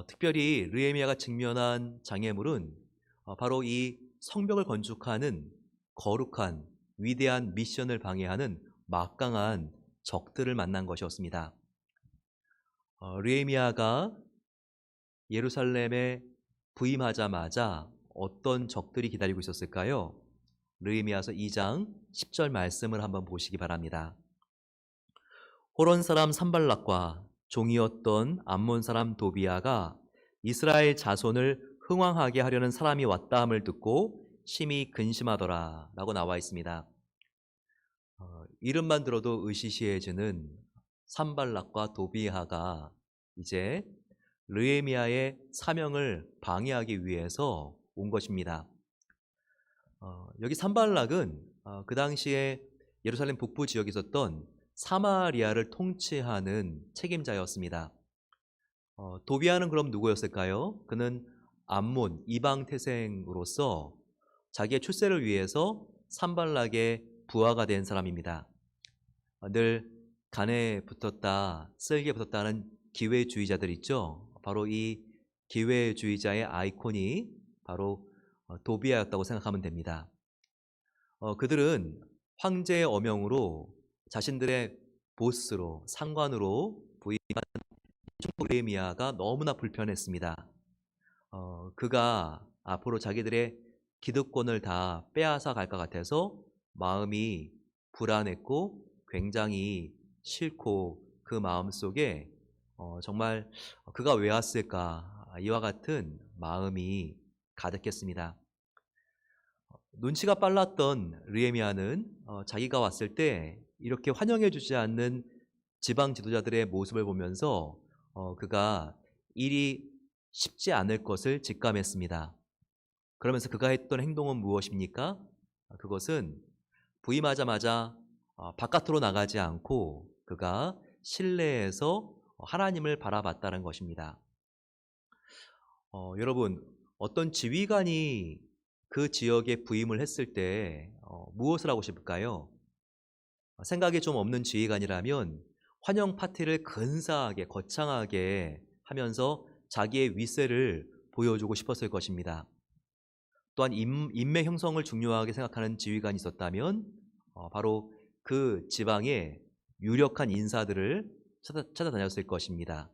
특별히 느헤미야가 직면한 장애물은 바로 이 성벽을 건축하는 거룩한 위대한 미션을 방해하는 막강한 적들을 만난 것이었습니다. 느헤미야가 예루살렘에 부임하자마자 어떤 적들이 기다리고 있었을까요? 느헤미야서 2장 10절 말씀을 한번 보시기 바랍니다. 호론 사람 산발락과 종이었던 암몬 사람 도비아가 이스라엘 자손을 흥왕하게 하려는 사람이 왔다 함을 듣고 심히 근심하더라 라고 나와 있습니다. 이름만 들어도 으시시해지는 산발락과 도비아가 이제 느헤미야의 사명을 방해하기 위해서 온 것입니다. 여기 산발락은 그 당시에 예루살렘 북부 지역에 있었던 사마리아를 통치하는 책임자였습니다. 도비아는 그럼 누구였을까요? 그는 암몬 이방 태생으로서 자기의 출세를 위해서 산발락의 부하가 된 사람입니다. 늘 간에 붙었다, 쓸개 붙었다는 기회주의자들 있죠. 바로 이 기회주의자의 아이콘이 바로 도비아였다고 생각하면 됩니다. 그들은 황제의 어명으로 자신들의 보스로 상관으로 부임한 느헤미야가 너무나 불편했습니다. 그가 앞으로 자기들의 기득권을 다 빼앗아 갈 것 같아서 마음이 불안했고 굉장히 싫고 그 마음속에 정말 그가 왜 왔을까 이와 같은 마음이 가득했습니다. 눈치가 빨랐던 느헤미야는 자기가 왔을 때 이렇게 환영해 주지 않는 지방 지도자들의 모습을 보면서 그가 일이 쉽지 않을 것을 직감했습니다. 그러면서 그가 했던 행동은 무엇입니까? 그것은 부임하자마자 바깥으로 나가지 않고 그가 실내에서 하나님을 바라봤다는 것입니다. 여러분, 어떤 지휘관이 그 지역에 부임을 했을 때 무엇을 하고 싶을까요? 생각이 좀 없는 지휘관이라면 환영 파티를 근사하게 거창하게 하면서 자기의 위세를 보여주고 싶었을 것입니다. 또한 인맥 형성을 중요하게 생각하는 지휘관이 있었다면 바로 그 지방의 유력한 인사들을 찾아다녔을 것입니다.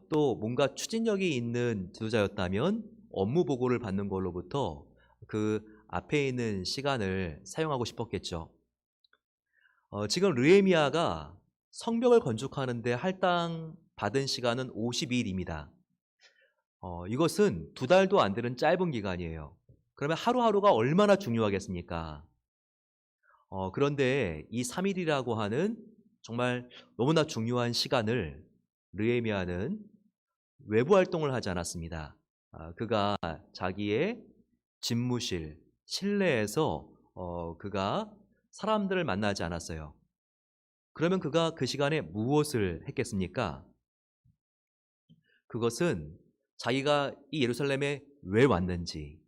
또 뭔가 추진력이 있는 지도자였다면 업무 보고를 받는 걸로부터 그 앞에 있는 시간을 사용하고 싶었겠죠. 지금 르헤미야가 성벽을 건축하는데 할당 받은 시간은 52일입니다. 이것은 2달도 안 되는 짧은 기간이에요. 그러면 하루하루가 얼마나 중요하겠습니까? 그런데 이 3일이라고 하는 정말 너무나 중요한 시간을 르헤미야는 외부 활동을 하지 않았습니다. 그가 자기의 집무실, 실내에서 그가 사람들을 만나지 않았어요. 그러면 그가 그 시간에 무엇을 했겠습니까? 그것은 자기가 이 예루살렘에 왜 왔는지,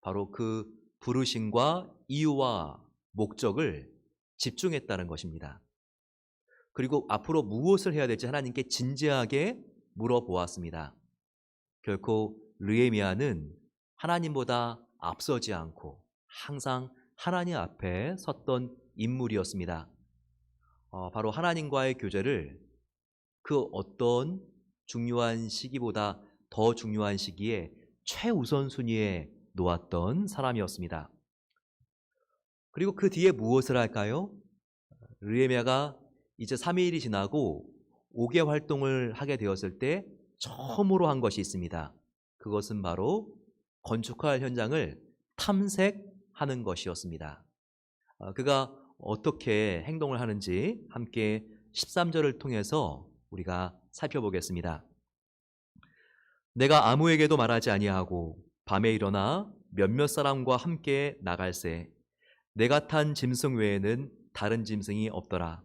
바로 그 부르심과 이유와 목적을 집중했다는 것입니다. 그리고 앞으로 무엇을 해야 될지 하나님께 진지하게 물어보았습니다. 결코 르헤미야는 하나님보다 앞서지 않고 항상 하나님 앞에 섰던 인물이었습니다. 바로 하나님과의 교제를 그 어떤 중요한 시기보다 더 중요한 시기에 최우선순위에 놓았던 사람이었습니다. 그리고 그 뒤에 무엇을 할까요? 르헤미야가 이제 3일이 지나고 5개 활동을 하게 되었을 때 처음으로 한 것이 있습니다. 그것은 바로 건축할 현장을 탐색하는 것이었습니다. 그가 어떻게 행동을 하는지 함께 13절을 통해서 우리가 살펴보겠습니다. 내가 아무에게도 말하지 아니하고 밤에 일어나 몇몇 사람과 함께 나갈새 내가 탄 짐승 외에는 다른 짐승이 없더라.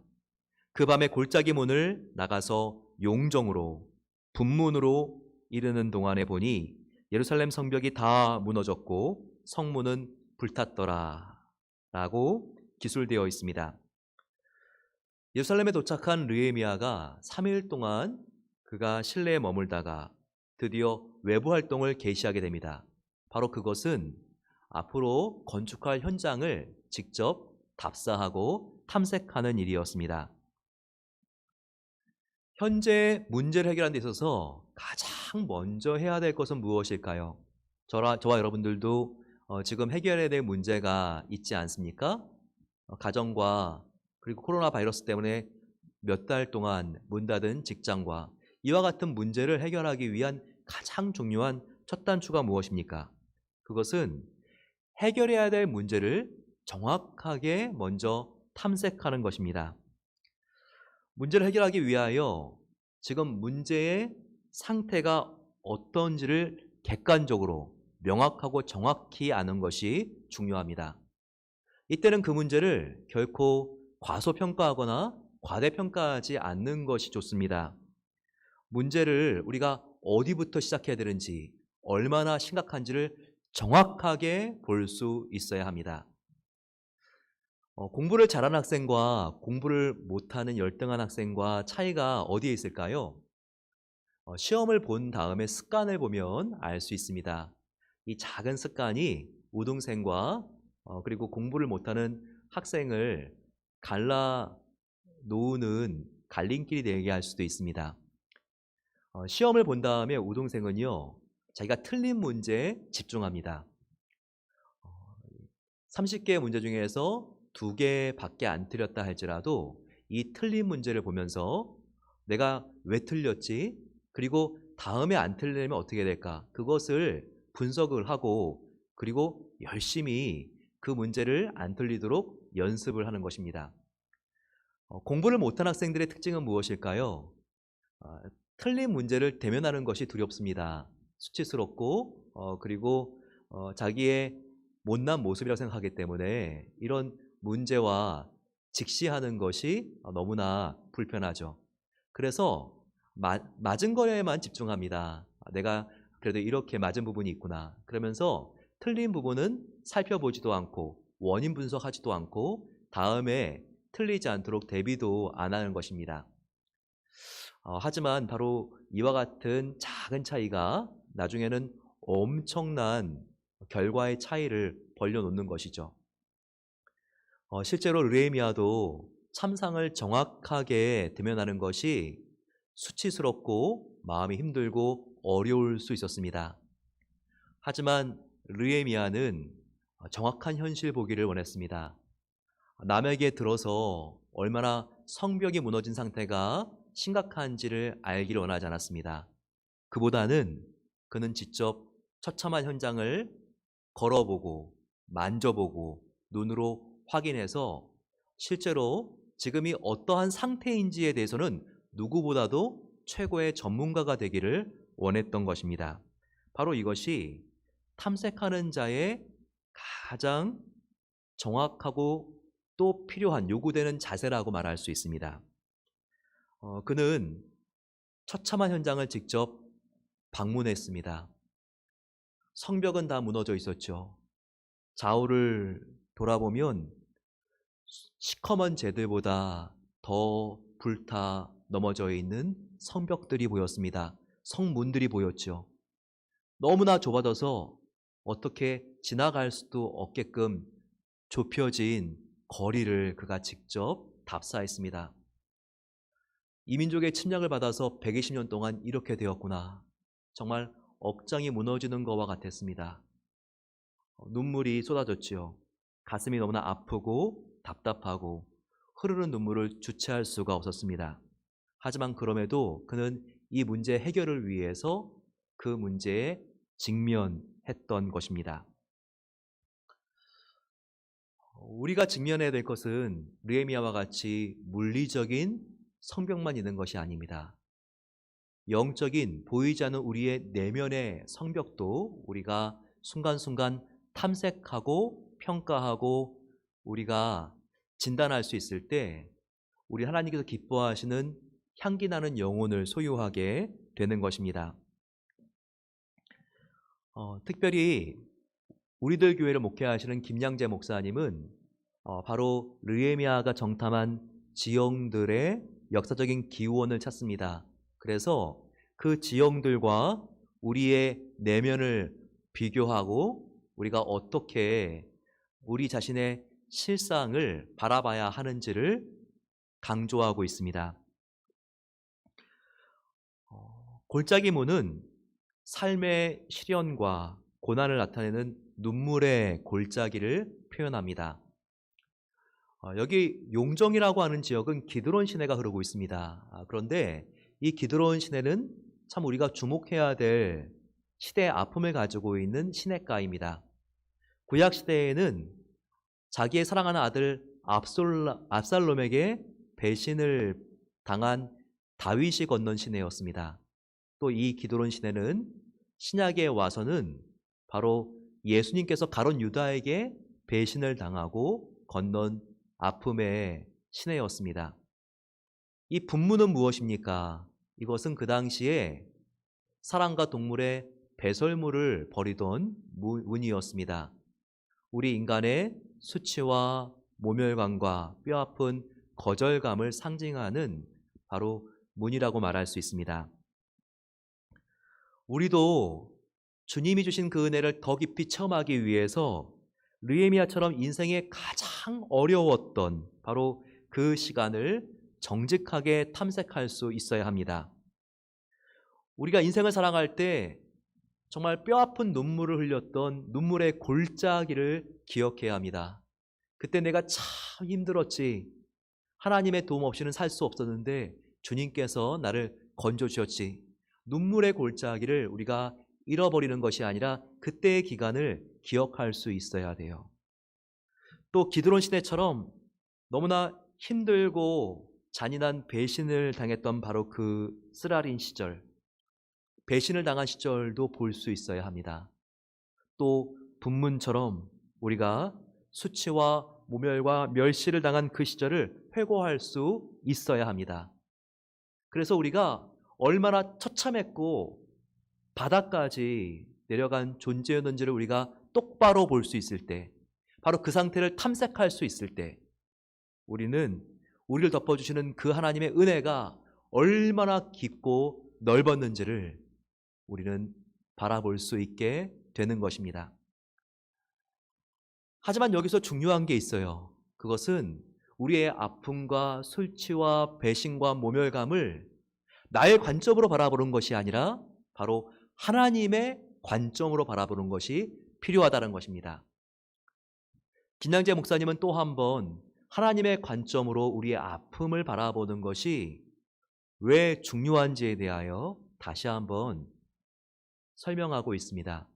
그 밤에 골짜기 문을 나가서 용정으로 분문으로 이르는 동안에 보니 예루살렘 성벽이 다 무너졌고 성문은 불탔더라 라고 기술되어 있습니다. 예루살렘에 도착한 르헤미야가 3일 동안 그가 실내에 머물다가 드디어 외부 활동을 개시하게 됩니다. 바로 그것은 앞으로 건축할 현장을 직접 답사하고 탐색하는 일이었습니다. 현재 문제를 해결하는 데 있어서 가장 먼저 해야 될 것은 무엇일까요? 저와 여러분들도 지금 해결해야 될 문제가 있지 않습니까? 가정과 그리고 코로나 바이러스 때문에 몇 달 동안 문 닫은 직장과 이와 같은 문제를 해결하기 위한 가장 중요한 첫 단추가 무엇입니까? 그것은 해결해야 될 문제를 정확하게 먼저 탐색하는 것입니다. 문제를 해결하기 위하여 지금 문제의 상태가 어떤지를 객관적으로 명확하고 정확히 아는 것이 중요합니다. 이때는 그 문제를 결코 과소평가하거나 과대평가하지 않는 것이 좋습니다. 문제를 우리가 어디부터 시작해야 되는지, 얼마나 심각한지를 정확하게 볼 수 있어야 합니다. 공부를 잘하는 학생과 공부를 못하는 열등한 학생과 차이가 어디에 있을까요? 시험을 본 다음에 습관을 보면 알 수 있습니다. 이 작은 습관이 우등생과 그리고 공부를 못하는 학생을 갈라 놓는 갈림길이 되게 할 수도 있습니다. 시험을 본 다음에 우등생은요, 자기가 틀린 문제에 집중합니다. 30개의 문제 중에서 2개밖에 안 틀렸다 할지라도 이 틀린 문제를 보면서 내가 왜 틀렸지? 그리고 다음에 안 틀리면 어떻게 될까? 그것을 분석을 하고 그리고 열심히 그 문제를 안 틀리도록 연습을 하는 것입니다. 공부를 못한 학생들의 특징은 무엇일까요? 틀린 문제를 대면하는 것이 두렵습니다. 수치스럽고 그리고 자기의 못난 모습이라고 생각하기 때문에 이런 문제와 직시하는 것이 너무나 불편하죠. 그래서 맞은 거에만 집중합니다. 내가 그래도 이렇게 맞은 부분이 있구나. 그러면서 틀린 부분은 살펴보지도 않고 원인 분석하지도 않고 다음에 틀리지 않도록 대비도 안 하는 것입니다. 하지만 바로 이와 같은 작은 차이가 나중에는 엄청난 결과의 차이를 벌려놓는 것이죠. 실제로 르헤미야도 참상을 정확하게 대면하는 것이 수치스럽고 마음이 힘들고 어려울 수 있었습니다. 하지만 르헤미야는 정확한 현실 보기를 원했습니다. 남에게 들어서 얼마나 성벽이 무너진 상태가 심각한지를 알기를 원하지 않았습니다. 그보다는 그는 직접 처참한 현장을 걸어보고 만져보고 눈으로 확인해서 실제로 지금이 어떠한 상태인지에 대해서는 누구보다도 최고의 전문가가 되기를 원했던 것입니다. 바로 이것이 탐색하는 자의 가장 정확하고 또 필요한 요구되는 자세라고 말할 수 있습니다. 그는 처참한 현장을 직접 방문했습니다. 성벽은 다 무너져 있었죠. 좌우를 돌아보면 시커먼 재들보다 더 불타 넘어져 있는 성벽들이 보였습니다. 성문들이 보였죠. 너무나 좁아져서 어떻게 지나갈 수도 없게끔 좁혀진 거리를 그가 직접 답사했습니다. 이 민족의 침략을 받아서 120년 동안 이렇게 되었구나. 정말 억장이 무너지는 것과 같았습니다. 눈물이 쏟아졌지요. 가슴이 너무나 아프고 답답하고 흐르는 눈물을 주체할 수가 없었습니다. 하지만 그럼에도 그는 이 문제 해결을 위해서 그 문제에 직면했던 것입니다. 우리가 직면해야 될 것은 르헤미야와 같이 물리적인 성벽만 있는 것이 아닙니다. 영적인 보이지 않는 우리의 내면의 성벽도 우리가 순간순간 탐색하고 평가하고 우리가 진단할 수 있을 때 우리 하나님께서 기뻐하시는 향기나는 영혼을 소유하게 되는 것입니다. 특별히 우리들 교회를 목회하시는 김양재 목사님은 바로 르헤미야가 정탐한 지형들의 역사적인 기원을 찾습니다. 그래서 그 지형들과 우리의 내면을 비교하고 우리가 어떻게 우리 자신의 실상을 바라봐야 하는지를 강조하고 있습니다. 골짜기문은 삶의 시련과 고난을 나타내는 눈물의 골짜기를 표현합니다. 여기 용정이라고 하는 지역은 기드론 시내가 흐르고 있습니다. 그런데 이 기드론 시내는 참 우리가 주목해야 될 시대의 아픔을 가지고 있는 시내가입니다. 구약 시대에는 자기의 사랑하는 아들 압살롬에게 배신을 당한 다윗이 건넌 시내였습니다. 또 이 기드론 시내는 신약에 와서는 바로 예수님께서 가론 유다에게 배신을 당하고 건넌 아픔의 시내였습니다. 이 분문은 무엇입니까? 이것은 그 당시에 사람과 동물의 배설물을 버리던 문이었습니다. 우리 인간의 수치와 모멸감과 뼈아픈 거절감을 상징하는 바로 문이라고 말할 수 있습니다. 우리도 주님이 주신 그 은혜를 더 깊이 체험하기 위해서 르헤미야처럼 인생에 가장 어려웠던 바로 그 시간을 정직하게 탐색할 수 있어야 합니다. 우리가 인생을 살아갈 때 정말 뼈아픈 눈물을 흘렸던 눈물의 골짜기를 기억해야 합니다. 그때 내가 참 힘들었지. 하나님의 도움 없이는 살 수 없었는데 주님께서 나를 건져주셨지. 눈물의 골짜기를 우리가 잃어버리는 것이 아니라 그때의 기간을 기억할 수 있어야 돼요. 또 기드론 시대처럼 너무나 힘들고 잔인한 배신을 당했던 바로 그 쓰라린 시절, 배신을 당한 시절도 볼 수 있어야 합니다. 또 분문처럼 우리가 수치와 모멸과 멸시를 당한 그 시절을 회고할 수 있어야 합니다. 그래서 우리가 얼마나 처참했고 바닥까지 내려간 존재였는지를 우리가 똑바로 볼 수 있을 때, 바로 그 상태를 탐색할 수 있을 때, 우리는 우리를 덮어주시는 그 하나님의 은혜가 얼마나 깊고 넓었는지를 우리는 바라볼 수 있게 되는 것입니다. 하지만 여기서 중요한 게 있어요. 그것은 우리의 아픔과 수치와 배신과 모멸감을 나의 관점으로 바라보는 것이 아니라 바로 하나님의 관점으로 바라보는 것이 필요하다는 것입니다. 김양재 목사님은 또 한 번 하나님의 관점으로 우리의 아픔을 바라보는 것이 왜 중요한지에 대하여 다시 한번 설명하고 있습니다.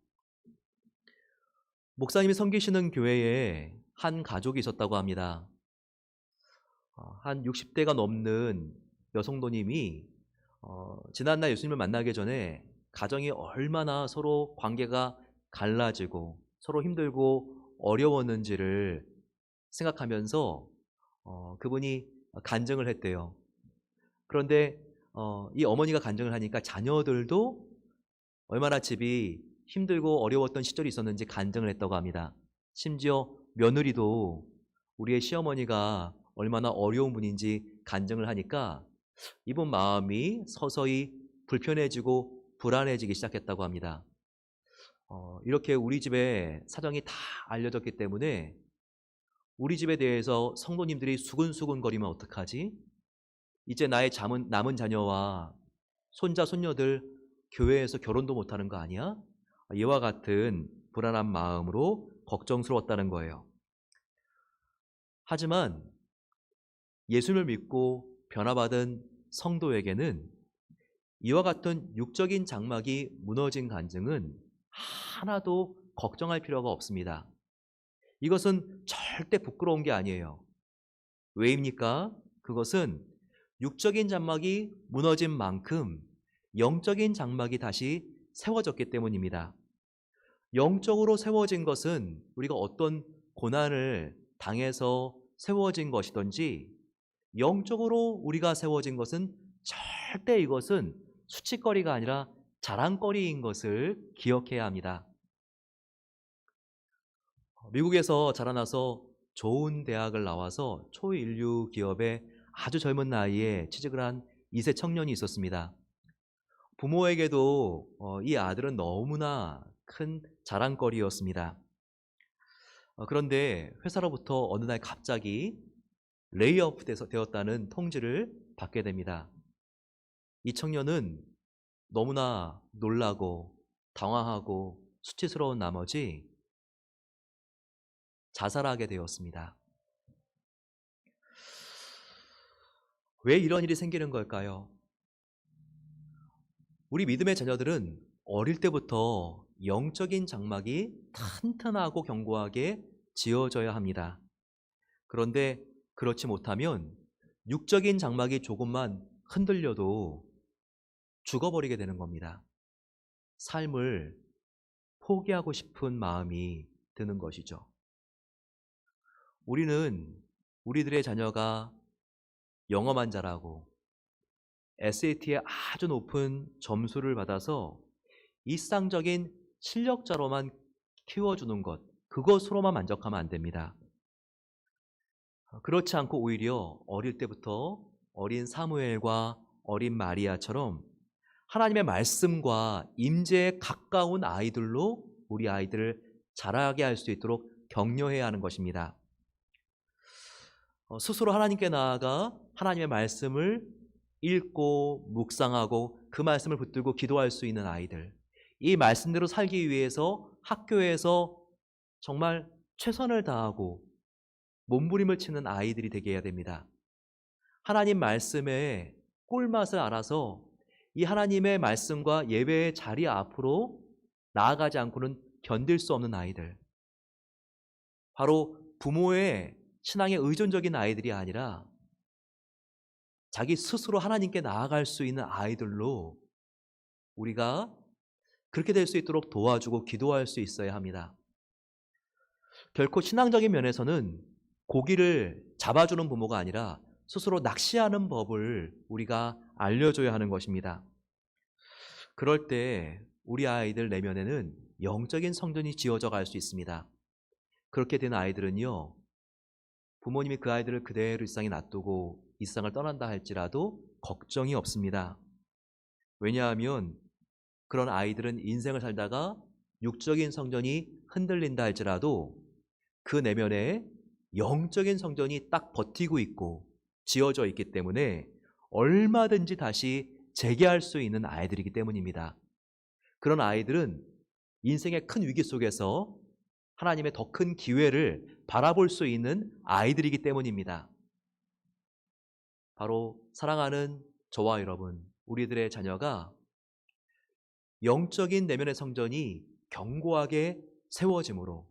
목사님이 섬기시는 교회에 한 가족이 있었다고 합니다. 한 60대가 넘는 여성도님이 지난날 예수님을 만나기 전에 가정이 얼마나 서로 관계가 갈라지고 서로 힘들고 어려웠는지를 생각하면서 그분이 간증을 했대요. 그런데 이 어머니가 간증을 하니까 자녀들도 얼마나 집이 힘들고 어려웠던 시절이 있었는지 간증을 했다고 합니다. 심지어 며느리도 우리의 시어머니가 얼마나 어려운 분인지 간증을 하니까 이분 마음이 서서히 불편해지고 불안해지기 시작했다고 합니다. 이렇게 우리 집의 사정이 다 알려졌기 때문에 우리 집에 대해서 성도님들이 수근수근거리면 어떡하지? 이제 나의 남은 자녀와 손자, 손녀들 교회에서 결혼도 못하는 거 아니야? 이와 같은 불안한 마음으로 걱정스러웠다는 거예요. 하지만 예수님을 믿고 변화받은 성도에게는 이와 같은 육적인 장막이 무너진 간증은 하나도 걱정할 필요가 없습니다. 이것은 절대 부끄러운 게 아니에요. 왜입니까? 그것은 육적인 장막이 무너진 만큼 영적인 장막이 다시 세워졌기 때문입니다. 영적으로 세워진 것은 우리가 어떤 고난을 당해서 세워진 것이든지 영적으로 우리가 세워진 것은 절대 이것은 수치거리가 아니라 자랑거리인 것을 기억해야 합니다. 미국에서 자라나서 좋은 대학을 나와서 초인류 기업에 아주 젊은 나이에 취직을 한 2세 청년이 있었습니다. 부모에게도 이 아들은 너무나 큰 자랑거리였습니다. 그런데 회사로부터 어느 날 갑자기 레이오프 되었다는 통지를 받게 됩니다. 이 청년은 너무나 놀라고 당황하고 수치스러운 나머지 자살하게 되었습니다. 왜 이런 일이 생기는 걸까요? 우리 믿음의 자녀들은 어릴 때부터 영적인 장막이 튼튼하고 견고하게 지어져야 합니다. 그런데 그렇지 못하면 육적인 장막이 조금만 흔들려도 죽어버리게 되는 겁니다. 삶을 포기하고 싶은 마음이 드는 것이죠. 우리는 우리들의 자녀가 영어만 잘하고 SAT에 아주 높은 점수를 받아서 일상적인 실력자로만 키워주는 것, 그것으로만 만족하면 안 됩니다. 그렇지 않고 오히려 어릴 때부터 어린 사무엘과 어린 마리아처럼 하나님의 말씀과 임재에 가까운 아이들로 우리 아이들을 자라게 할 수 있도록 격려해야 하는 것입니다. 스스로 하나님께 나아가 하나님의 말씀을 읽고 묵상하고 그 말씀을 붙들고 기도할 수 있는 아이들, 이 말씀대로 살기 위해서 학교에서 정말 최선을 다하고 몸부림을 치는 아이들이 되게 해야 됩니다. 하나님 말씀의 꿀맛을 알아서 이 하나님의 말씀과 예배의 자리 앞으로 나아가지 않고는 견딜 수 없는 아이들, 바로 부모의 신앙에 의존적인 아이들이 아니라 자기 스스로 하나님께 나아갈 수 있는 아이들로 우리가 그렇게 될 수 있도록 도와주고 기도할 수 있어야 합니다. 결코 신앙적인 면에서는 고기를 잡아주는 부모가 아니라 스스로 낚시하는 법을 우리가 알려줘야 하는 것입니다. 그럴 때 우리 아이들 내면에는 영적인 성전이 지어져 갈 수 있습니다. 그렇게 된 아이들은요, 부모님이 그 아이들을 그대로 이 세상에 놔두고 이 세상을 떠난다 할지라도 걱정이 없습니다. 왜냐하면 그런 아이들은 인생을 살다가 육적인 성전이 흔들린다 할지라도 그 내면에 영적인 성전이 딱 버티고 있고 지어져 있기 때문에 얼마든지 다시 재개할 수 있는 아이들이기 때문입니다. 그런 아이들은 인생의 큰 위기 속에서 하나님의 더 큰 기회를 바라볼 수 있는 아이들이기 때문입니다. 바로 사랑하는 저와 여러분, 우리들의 자녀가 영적인 내면의 성전이 견고하게 세워짐으로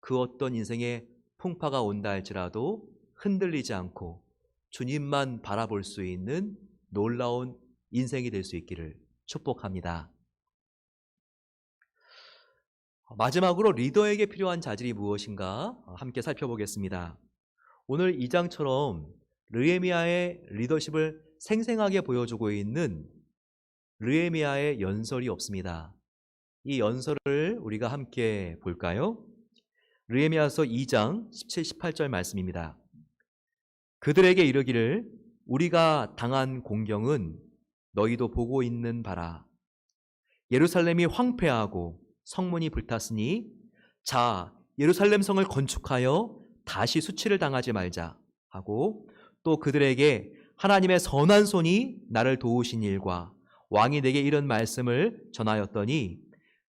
그 어떤 인생의 풍파가 온다 할지라도 흔들리지 않고 주님만 바라볼 수 있는 놀라운 인생이 될 수 있기를 축복합니다. 마지막으로 리더에게 필요한 자질이 무엇인가 함께 살펴보겠습니다. 오늘 2장처럼 느헤미야의 리더십을 생생하게 보여주고 있는 느헤미야의 연설이 없습니다. 이 연설을 우리가 함께 볼까요? 느헤미야서 2장 17, 18절 말씀입니다. 그들에게 이르기를 우리가 당한 공경은 너희도 보고 있는 바라. 예루살렘이 황폐하고 성문이 불탔으니 자 예루살렘 성을 건축하여 다시 수치를 당하지 말자 하고 또 그들에게 하나님의 선한 손이 나를 도우신 일과 왕이 내게 이런 말씀을 전하였더니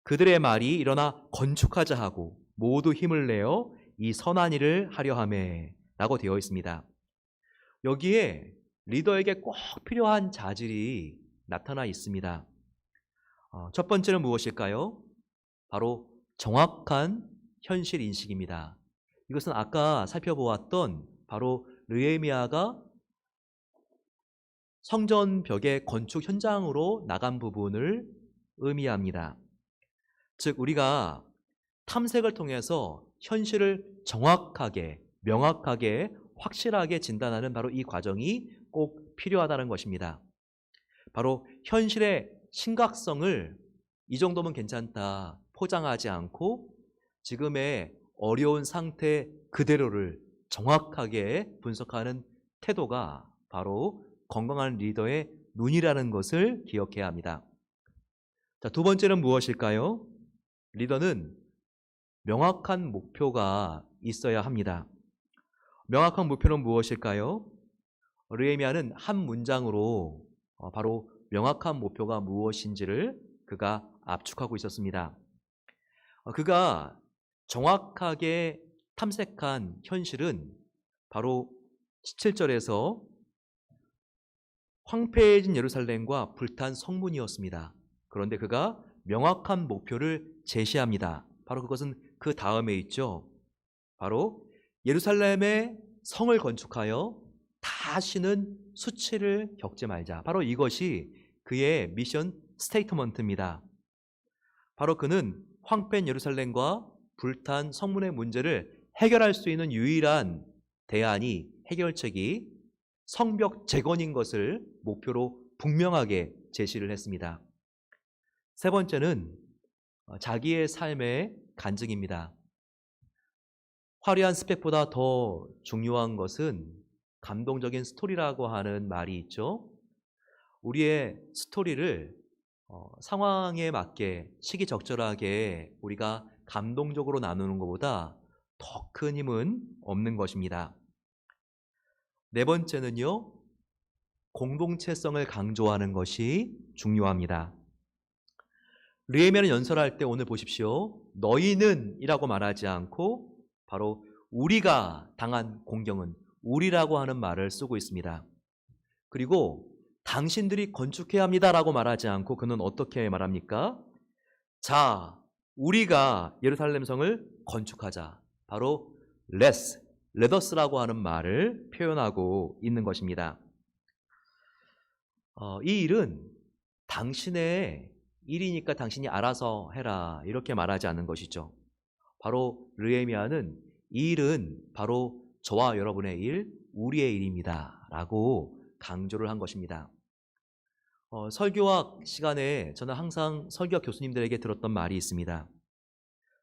그들의 말이 일어나 건축하자 하고 모두 힘을 내어 이 선한 일을 하려 하매 라고 되어 있습니다. 여기에 리더에게 꼭 필요한 자질이 나타나 있습니다. 첫 번째는 무엇일까요? 바로 정확한 현실 인식입니다. 이것은 아까 살펴보았던 바로 느헤미야가 성전 벽의 건축 현장으로 나간 부분을 의미합니다. 즉 우리가 탐색을 통해서 현실을 정확하게, 명확하게, 확실하게 진단하는 바로 이 과정이 꼭 필요하다는 것입니다. 바로 현실의 심각성을 이 정도면 괜찮다 포장하지 않고 지금의 어려운 상태 그대로를 정확하게 분석하는 태도가 바로 건강한 리더의 눈이라는 것을 기억해야 합니다. 자, 두 번째는 무엇일까요? 리더는 명확한 목표가 있어야 합니다. 명확한 목표는 무엇일까요? 느헤미야는 한 문장으로 바로 명확한 목표가 무엇인지를 그가 압축하고 있었습니다. 그가 정확하게 탐색한 현실은 바로 17절에서 황폐해진 예루살렘과 불탄 성문이었습니다. 그런데 그가 명확한 목표를 제시합니다. 바로 그것은 그 다음에 있죠. 바로 예루살렘의 성을 건축하여 다시는 수치를 겪지 말자. 바로 이것이 그의 미션 스테이트먼트입니다. 바로 그는 황폐한 예루살렘과 불탄 성문의 문제를 해결할 수 있는 유일한 대안이 해결책이 성벽 재건인 것을 목표로 분명하게 제시를 했습니다. 세 번째는 자기의 삶의 간증입니다. 화려한 스펙보다 더 중요한 것은 감동적인 스토리라고 하는 말이 있죠. 우리의 스토리를 상황에 맞게 시기적절하게 우리가 감동적으로 나누는 것보다 더 큰 힘은 없는 것입니다. 네 번째는요, 공동체성을 강조하는 것이 중요합니다. 느헤미야는 연설할 때 오늘 보십시오. 너희는 이라고 말하지 않고 바로 우리가 당한 공경은 우리라고 하는 말을 쓰고 있습니다. 그리고 당신들이 건축해야 합니다라고 말하지 않고 그는 어떻게 말합니까? 자, 우리가 예루살렘 성을 건축하자. 바로 let us라고 하는 말을 표현하고 있는 것입니다. 이 일은 당신의 일이니까 당신이 알아서 해라 이렇게 말하지 않는 것이죠. 바로 느헤미야는 이 일은 바로 저와 여러분의 일, 우리의 일입니다 라고 강조를 한 것입니다. 설교학 시간에 저는 항상 설교학 교수님들에게 들었던 말이 있습니다.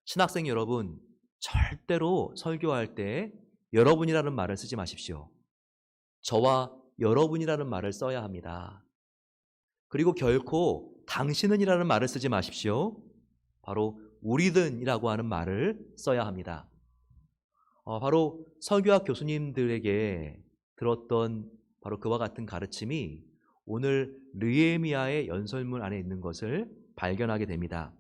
신학생 여러분, 절대로 설교할 때 여러분이라는 말을 쓰지 마십시오. 저와 여러분이라는 말을 써야 합니다. 그리고 결코 당신은이라는 말을 쓰지 마십시오. 바로 우리든이라고 하는 말을 써야 합니다. 바로 설교학 교수님들에게 들었던 바로 그와 같은 가르침이 오늘 느헤미야의 연설문 안에 있는 것을 발견하게 됩니다.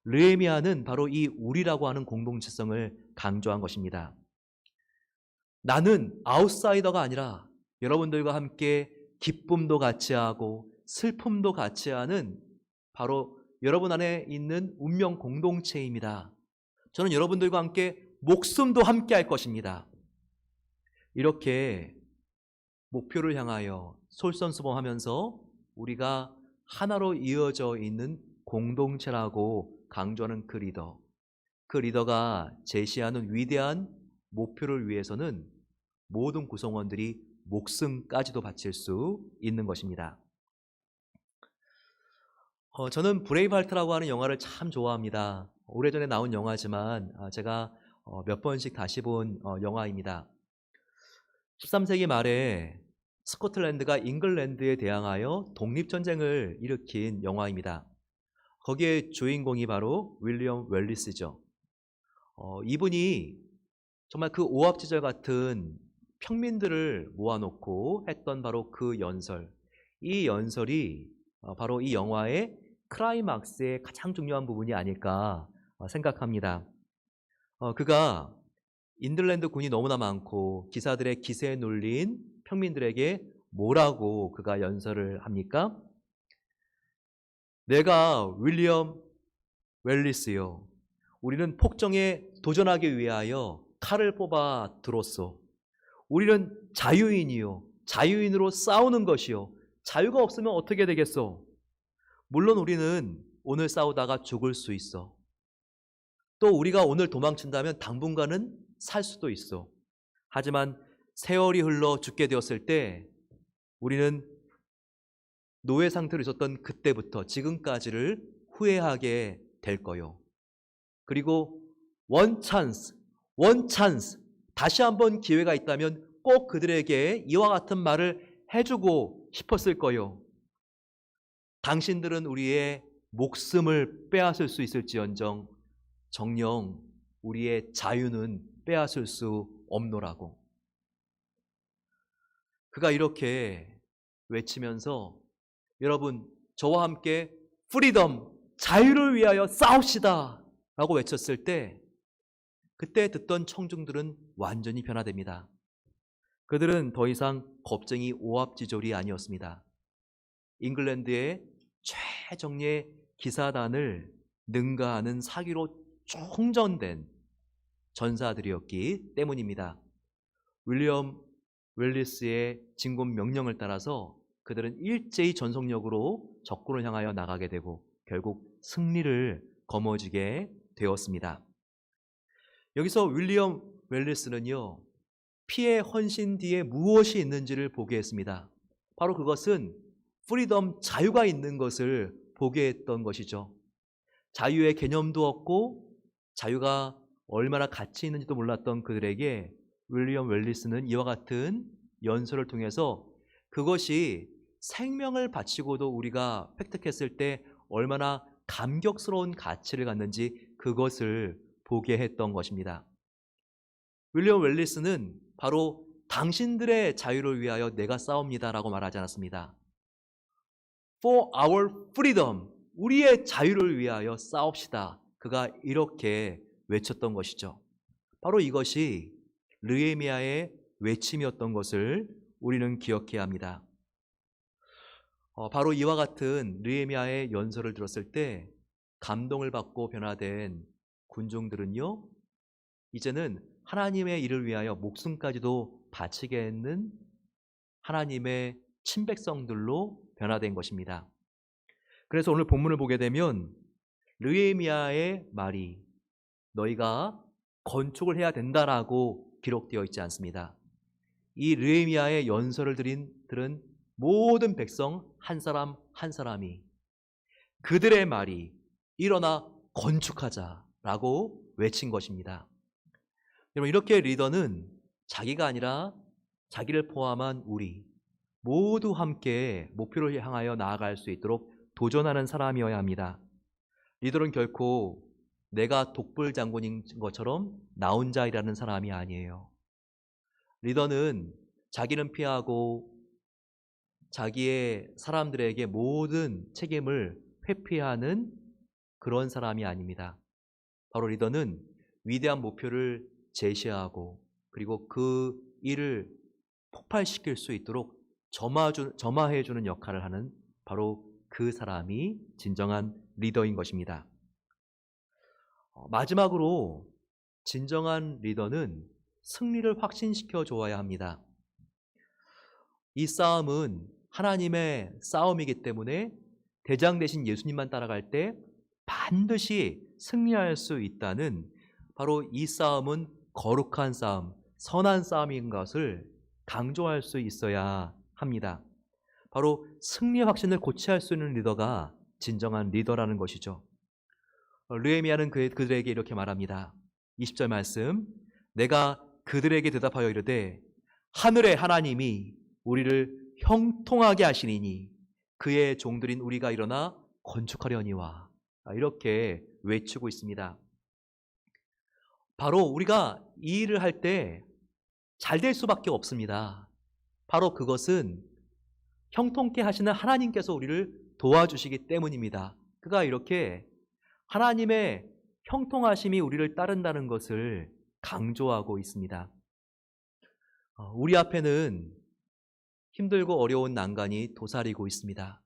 느헤미야는 바로 이 우리라고 하는 공동체성을 강조한 것입니다. 나는 아웃사이더가 아니라 여러분들과 함께 기쁨도 같이 하고 슬픔도 같이 하는 바로 여러분 안에 있는 운명 공동체입니다. 저는 여러분들과 함께 목숨도 함께 할 것입니다. 이렇게 목표를 향하여 솔선수범하면서 우리가 하나로 이어져 있는 공동체라고 강조하는 그 리더. 그 리더가 제시하는 위대한 목표를 위해서는 모든 구성원들이 목숨까지도 바칠 수 있는 것입니다. 저는 브레이브하트라고 하는 영화를 참 좋아합니다. 오래전에 나온 영화지만 제가 몇 번씩 다시 본 영화입니다. 13세기 말에 스코틀랜드가 잉글랜드에 대항하여 독립전쟁을 일으킨 영화입니다. 거기에 주인공이 바로 윌리엄 웰리스죠. 이분이 정말 그 오합지졸 같은 평민들을 모아놓고 했던 바로 그 연설, 이 연설이 바로 이 영화의 클라이막스의 가장 중요한 부분이 아닐까 생각합니다. 그가 인들랜드 군이 너무나 많고 기사들의 기세에 눌린 평민들에게 뭐라고 그가 연설을 합니까? 내가 윌리엄 웰리스요. 우리는 폭정에 도전하기 위하여 칼을 뽑아 들었소. 우리는 자유인이요. 자유인으로 싸우는 것이요. 자유가 없으면 어떻게 되겠소? 물론 우리는 오늘 싸우다가 죽을 수 있어. 또 우리가 오늘 도망친다면 당분간은 살 수도 있어. 하지만 세월이 흘러 죽게 되었을 때 우리는 노예 상태로 있었던 그때부터 지금까지를 후회하게 될 거요. 그리고 원 찬스, 다시 한번 기회가 있다면 꼭 그들에게 이와 같은 말을 해주고 싶었을 거요. 당신들은 우리의 목숨을 빼앗을 수 있을지언정 정녕 우리의 자유는 빼앗을 수 없노라고. 그가 이렇게 외치면서 여러분 저와 함께 프리덤, 자유를 위하여 싸웁시다 라고 외쳤을 때 그때 듣던 청중들은 완전히 변화됩니다. 그들은 더 이상 겁쟁이 오합지졸이 아니었습니다. 잉글랜드의 최정예 기사단을 능가하는 사기로 충전된 전사들이었기 때문입니다. 윌리엄 웰리스의 진군 명령을 따라서 그들은 일제히 전속력으로 적군을 향하여 나가게 되고 결국 승리를 거머쥐게 되었습니다. 여기서 윌리엄 웰리스는요, 피의 헌신 뒤에 무엇이 있는지를 보게 했습니다. 바로 그것은 프리덤, 자유가 있는 것을 보게 했던 것이죠. 자유의 개념도 없고 자유가 얼마나 가치 있는지도 몰랐던 그들에게 윌리엄 웰리스는 이와 같은 연설을 통해서 그것이 생명을 바치고도 우리가 획득했을 때 얼마나 감격스러운 가치를 갖는지 그것을 보게 했던 것입니다. 윌리엄 웰리스는 바로 당신들의 자유를 위하여 내가 싸웁니다라고 말하지 않았습니다. For our freedom, 우리의 자유를 위하여 싸웁시다. 그가 이렇게 외쳤던 것이죠. 바로 이것이 느헤미야의 외침이었던 것을 우리는 기억해야 합니다. 바로 이와 같은 느헤미야의 연설을 들었을 때 감동을 받고 변화된 군중들은요, 이제는 하나님의 일을 위하여 목숨까지도 바치게 했는 하나님의 친백성들로 변화된 것입니다. 그래서 오늘 본문을 보게 되면 느헤미야의 말이 너희가 건축을 해야 된다라고 기록되어 있지 않습니다. 이 느헤미야의 연설을 들은 모든 백성 한 사람 한 사람이 그들의 말이 일어나 건축하자라고 외친 것입니다. 여러분, 이렇게 리더는 자기가 아니라 자기를 포함한 우리 모두 함께 목표를 향하여 나아갈 수 있도록 도전하는 사람이어야 합니다. 리더는 결코 내가 독불장군인 것처럼 나 혼자 일하는 사람이 아니에요. 리더는 자기는 피하고 자기의 사람들에게 모든 책임을 회피하는 그런 사람이 아닙니다. 바로 리더는 위대한 목표를 제시하고 그리고 그 일을 폭발시킬 수 있도록 점화해주는 역할을 하는 바로 그 사람이 진정한 리더인 것입니다. 마지막으로 진정한 리더는 승리를 확신시켜 주어야 합니다. 이 싸움은 하나님의 싸움이기 때문에 대장 대신 예수님만 따라갈 때 반드시 승리할 수 있다는 바로 이 싸움은 거룩한 싸움, 선한 싸움인 것을 강조할 수 있어야 합니다. 바로 승리의 확신을 고취할 수 있는 리더가 진정한 리더라는 것이죠. 느헤미야는 그들에게 이렇게 말합니다. 20절 말씀, 내가 그들에게 대답하여 이르되 하늘의 하나님이 우리를 형통하게 하시리니 그의 종들인 우리가 일어나 건축하려니와, 이렇게 외치고 있습니다. 바로 우리가 이 일을 할 때 잘 될 수밖에 없습니다. 바로 그것은 형통케 하시는 하나님께서 우리를 도와주시기 때문입니다. 그가 이렇게 하나님의 형통하심이 우리를 따른다는 것을 강조하고 있습니다. 우리 앞에는 힘들고 어려운 난간이 도사리고 있습니다.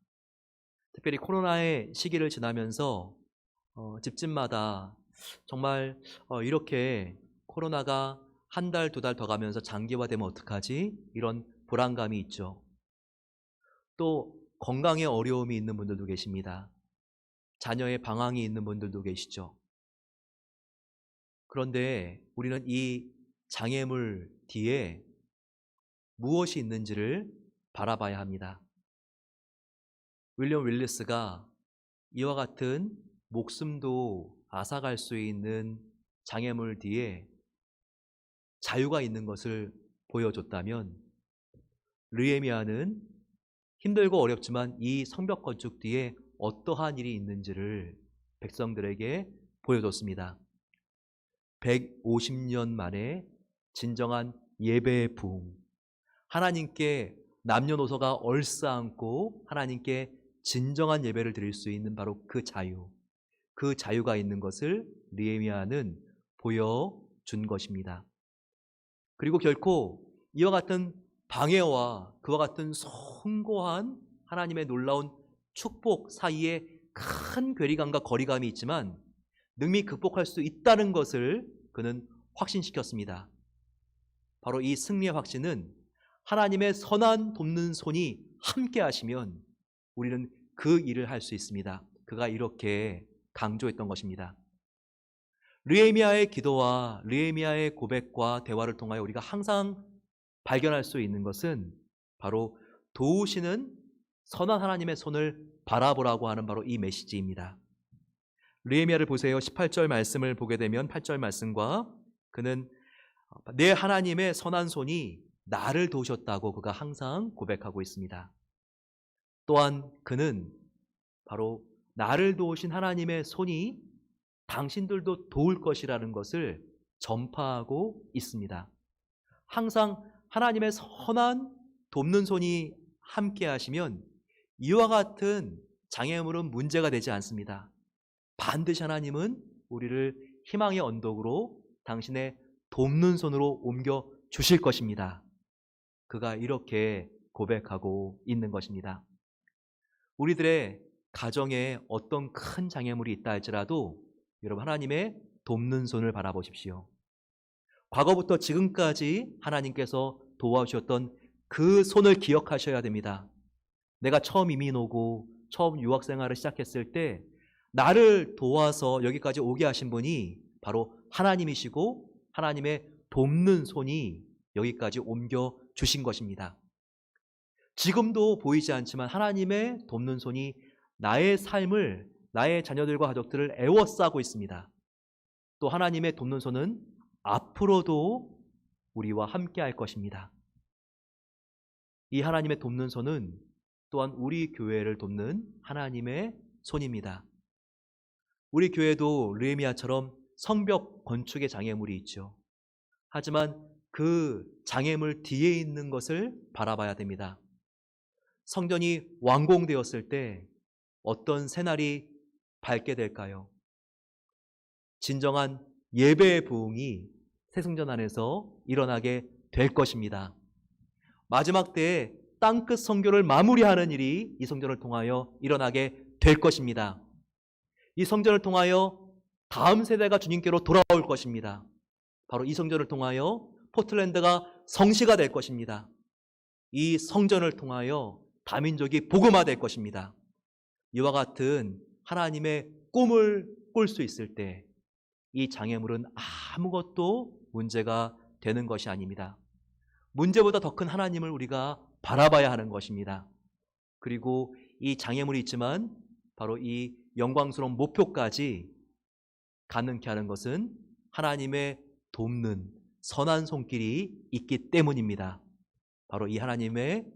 특별히 코로나의 시기를 지나면서 집집마다 정말 이렇게 코로나가 한 달, 두 달 더 가면서 장기화되면 어떡하지? 이런 불안감이 있죠. 또 건강에 어려움이 있는 분들도 계십니다. 자녀의 방황이 있는 분들도 계시죠. 그런데 우리는 이 장애물 뒤에 무엇이 있는지를 바라봐야 합니다. 윌리엄 윌리스가 이와 같은 목숨도 앗아갈 수 있는 장애물 뒤에 자유가 있는 것을 보여줬다면, 느헤미야는 힘들고 어렵지만 이 성벽 건축 뒤에 어떠한 일이 있는지를 백성들에게 보여줬습니다. 150년 만에 진정한 예배의 부흥, 하나님께 남녀노소가 얼싸안고 하나님께 진정한 예배를 드릴 수 있는 바로 그 자유가 있는 것을 느헤미야는 보여준 것입니다. 그리고 결코 이와 같은 방해와 그와 같은 숭고한 하나님의 놀라운 축복 사이에 큰 괴리감과 거리감이 있지만 능히 극복할 수 있다는 것을 그는 확신시켰습니다. 바로 이 승리의 확신은 하나님의 선한 돕는 손이 함께 하시면 우리는 그 일을 할 수 있습니다. 그가 이렇게 강조했던 것입니다. 느헤미야의 기도와 느헤미야의 고백과 대화를 통하여 우리가 항상 발견할 수 있는 것은 바로 도우시는 선한 하나님의 손을 바라보라고 하는 바로 이 메시지입니다. 느헤미야를 보세요. 18절 말씀을 보게 되면 8절 말씀과 그는 내 하나님의 선한 손이 나를 도우셨다고 그가 항상 고백하고 있습니다. 또한 그는 바로 나를 도우신 하나님의 손이 당신들도 도울 것이라는 것을 전파하고 있습니다. 항상 하나님의 선한 돕는 손이 함께 하시면 이와 같은 장애물은 문제가 되지 않습니다. 반드시 하나님은 우리를 희망의 언덕으로 당신의 돕는 손으로 옮겨 주실 것입니다. 그가 이렇게 고백하고 있는 것입니다. 우리들의 가정에 어떤 큰 장애물이 있다 할지라도 여러분, 하나님의 돕는 손을 바라보십시오. 과거부터 지금까지 하나님께서 도와주셨던 그 손을 기억하셔야 됩니다. 내가 처음 이민 오고 처음 유학생활을 시작했을 때 나를 도와서 여기까지 오게 하신 분이 바로 하나님이시고 하나님의 돕는 손이 여기까지 옮겨 주신 것입니다. 지금도 보이지 않지만 하나님의 돕는 손이 나의 삶을, 나의 자녀들과 가족들을 애워싸고 있습니다. 또 하나님의 돕는 손은 앞으로도 우리와 함께 할 것입니다. 이 하나님의 돕는 손은 또한 우리 교회를 돕는 하나님의 손입니다. 우리 교회도 느헤미야처럼 성벽 건축의 장애물이 있죠. 하지만 그 장애물 뒤에 있는 것을 바라봐야 됩니다. 성전이 완공되었을 때 어떤 새날이 밝게 될까요? 진정한 예배의 부흥이 새성전 안에서 일어나게 될 것입니다. 마지막 때에 땅끝 성교를 마무리하는 일이 이 성전을 통하여 일어나게 될 것입니다. 이 성전을 통하여 다음 세대가 주님께로 돌아올 것입니다. 바로 이 성전을 통하여 포틀랜드가 성시가 될 것입니다. 이 성전을 통하여 다민족이 복음화될 것입니다. 이와 같은 하나님의 꿈을 꿀 수 있을 때 이 장애물은 아무것도 문제가 되는 것이 아닙니다. 문제보다 더 큰 하나님을 우리가 바라봐야 하는 것입니다. 그리고 이 장애물이 있지만 바로 이 영광스러운 목표까지 가능케 하는 것은 하나님의 돕는 선한 손길이 있기 때문입니다. 바로 이 하나님의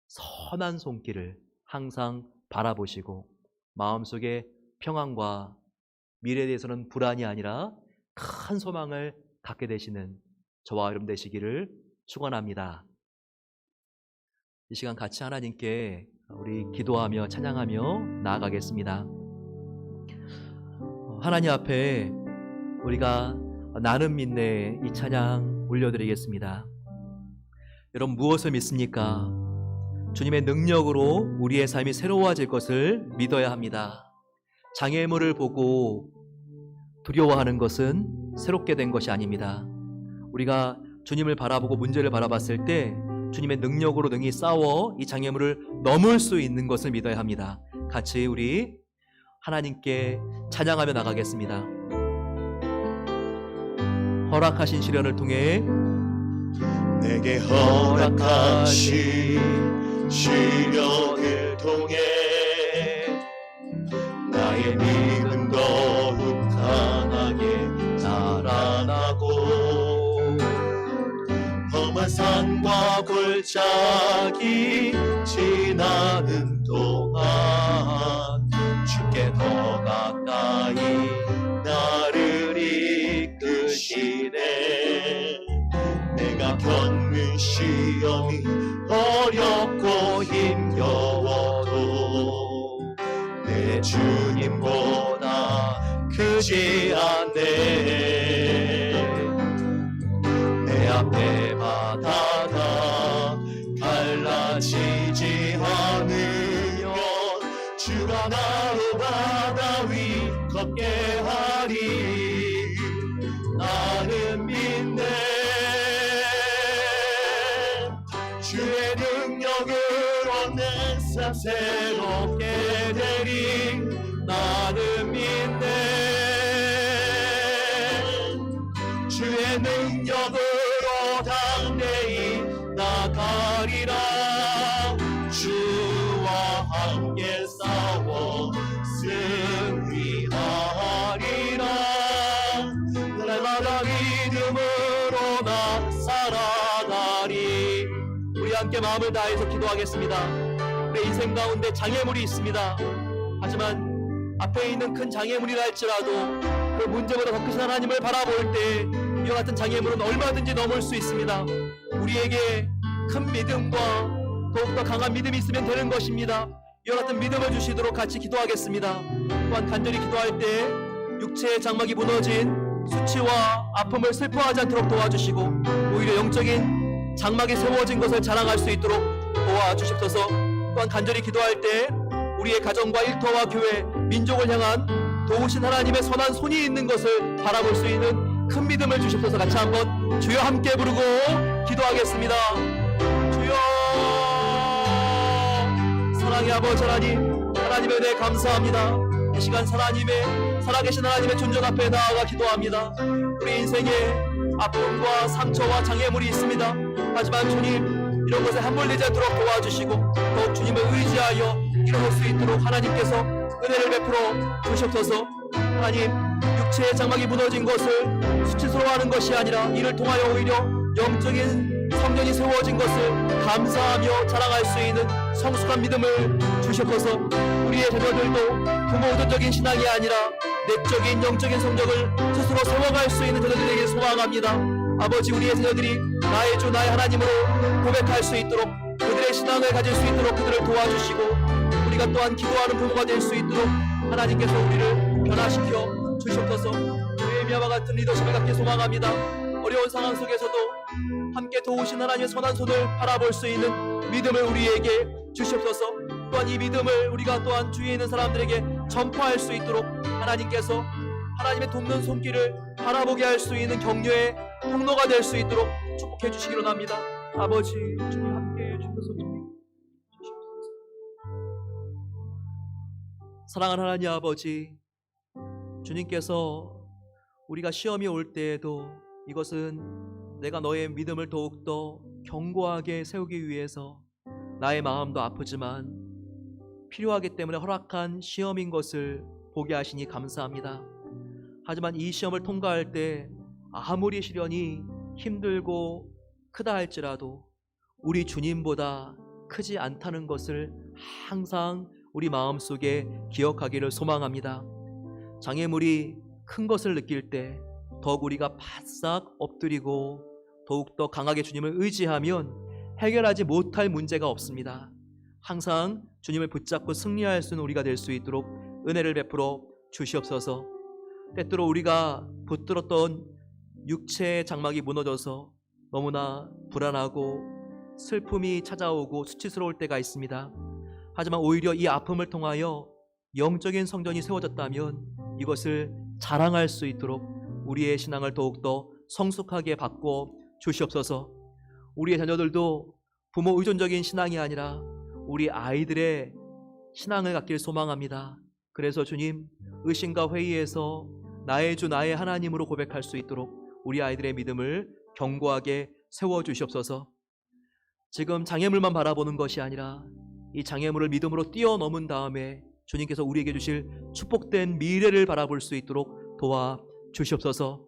선한 손길을 항상 바라보시고 마음속에 평안과 미래에 대해서는 불안이 아니라 큰 소망을 갖게 되시는 저와 여러분 되시기를 축원합니다. 이 시간 같이 하나님께 우리 기도하며 찬양하며 나아가겠습니다. 하나님 앞에 우리가 나는 믿네 이 찬양 올려드리겠습니다. 여러분 무엇을 믿습니까? 주님의 능력으로 우리의 삶이 새로워질 것을 믿어야 합니다. 장애물을 보고 두려워하는 것은 새롭게 된 것이 아닙니다. 우리가 주님을 바라보고 문제를 바라봤을 때 주님의 능력으로 능히 싸워 이 장애물을 넘을 수 있는 것을 믿어야 합니다. 같이 우리 하나님께 찬양하며 나가겠습니다. 허락하신 시련을 통해 내게 허락하신 시련을 통해 나의 믿음 더욱 강하게 자라나고 험한 산과 골짜기 지나는 동안 주께 더 가까이 나를 이끄시네. 내가 겪는 시험이 어렵고 힘겨워도 내 주님보다 크지 않네. 내 앞에 바다가 갈라지지 않으면 주가 나로 바다 위 걷게 하리. 나는 믿네. 주의 능력으로 내 삶 새롭게 되리. 나는 믿네. 주의 능력으로 담대히 나가리라. 주와 함께 싸워 승리하리라. 날마다 믿음으로 나 살아가리. 우리 함께 마음을 다해서 기도하겠습니다. 내 인생 가운데 장애물이 있습니다. 하지만 앞에 있는 큰 장애물이라 할지라도 그 문제보다 더 크신 하나님을 바라볼 때 이와 같은 장애물은 얼마든지 넘을 수 있습니다. 우리에게 큰 믿음과 더욱더 강한 믿음이 있으면 되는 것입니다. 이와 같은 믿음을 주시도록 같이 기도하겠습니다. 또한 간절히 기도할 때 육체의 장막이 무너진 수치와 아픔을 슬퍼하지 않도록 도와주시고 오히려 영적인 장막이 세워진 것을 자랑할 수 있도록 도와주십소서. 또한 간절히 기도할 때 우리의 가정과 일터와 교회, 민족을 향한 도우신 하나님의 선한 손이 있는 것을 바라볼 수 있는 큰 믿음을 주십소서. 같이 한번 주여 함께 부르고 기도하겠습니다. 주여. 사랑의 아버지 하나님, 하나님의 은혜 감사합니다. 이 시간 살아계신 하나님의 존전 앞에 나아가 기도합니다. 우리 인생에 아픔과 상처와 장애물이 있습니다. 하지만 주님, 이런 것에 함몰되지 않도록 도와주시고 더욱 주님을 의지하여 일어설 수 있도록 하나님께서 은혜를 베풀어 주시옵소서. 하나님, 육체의 장막이 무너진 것을 수치스러워하는 것이 아니라 이를 통하여 오히려 영적인 성전이 세워진 것을 감사하며 자랑할 수 있는 성숙한 믿음을 주시옵소서. 우리의 자녀들도 부모 의존적인 신앙이 아니라 내적인 영적인 성적을 스스로 세워갈 수 있는 자녀들이 되길 소망합니다. 아버지, 우리의 자녀들이 나의 주 나의 하나님으로 고백할 수 있도록 그들의 신앙을 가질 수 있도록 그들을 도와주시고 우리가 또한 기도하는 부모가 될 수 있도록 하나님께서 우리를 변화시켜 주시옵소서. 느헤미야와 같은 리더십을 갖길 소망합니다. 어려운 상황 속에서도 함께 도우신 하나님의 선한 손을 바라볼 수 있는 믿음을 우리에게 주시옵소서. 또한 이 믿음을 우리가 또한 주위에 있는 사람들에게 전파할 수 있도록 하나님께서 하나님의 돕는 손길을 바라보게 할 수 있는 격려의 통로가 될 수 있도록 축복해 주시기로 합니다. 아버지, 주님 함께 해주셔서 사랑하는 하나님 아버지, 주님께서 우리가 시험이 올 때에도 이것은 내가 너의 믿음을 더욱더 견고하게 세우기 위해서 나의 마음도 아프지만 필요하기 때문에 허락한 시험인 것을 보게 하시니 감사합니다. 하지만 이 시험을 통과할 때 아무리 시련이 힘들고 크다 할지라도 우리 주님보다 크지 않다는 것을 항상 우리 마음속에 기억하기를 소망합니다. 장애물이 큰 것을 느낄 때 더욱 우리가 바싹 엎드리고 더욱더 강하게 주님을 의지하면 해결하지 못할 문제가 없습니다. 항상 주님을 붙잡고 승리할 수 있는 우리가 될 수 있도록 은혜를 베풀어 주시옵소서. 때때로 우리가 붙들었던 육체의 장막이 무너져서 너무나 불안하고 슬픔이 찾아오고 수치스러울 때가 있습니다. 하지만 오히려 이 아픔을 통하여 영적인 성전이 세워졌다면 이것을 자랑할 수 있도록 우리의 신앙을 더욱더 성숙하게 바꿔 주시옵소서. 우리의 자녀들도 부모 의존적인 신앙이 아니라 우리 아이들의 신앙을 갖길 소망합니다. 그래서 주님, 의심과 회의에서 나의 주 나의 하나님으로 고백할 수 있도록 우리 아이들의 믿음을 견고하게 세워주시옵소서. 지금 장애물만 바라보는 것이 아니라 이 장애물을 믿음으로 뛰어넘은 다음에 주님께서 우리에게 주실 축복된 미래를 바라볼 수 있도록 도와주시옵소서.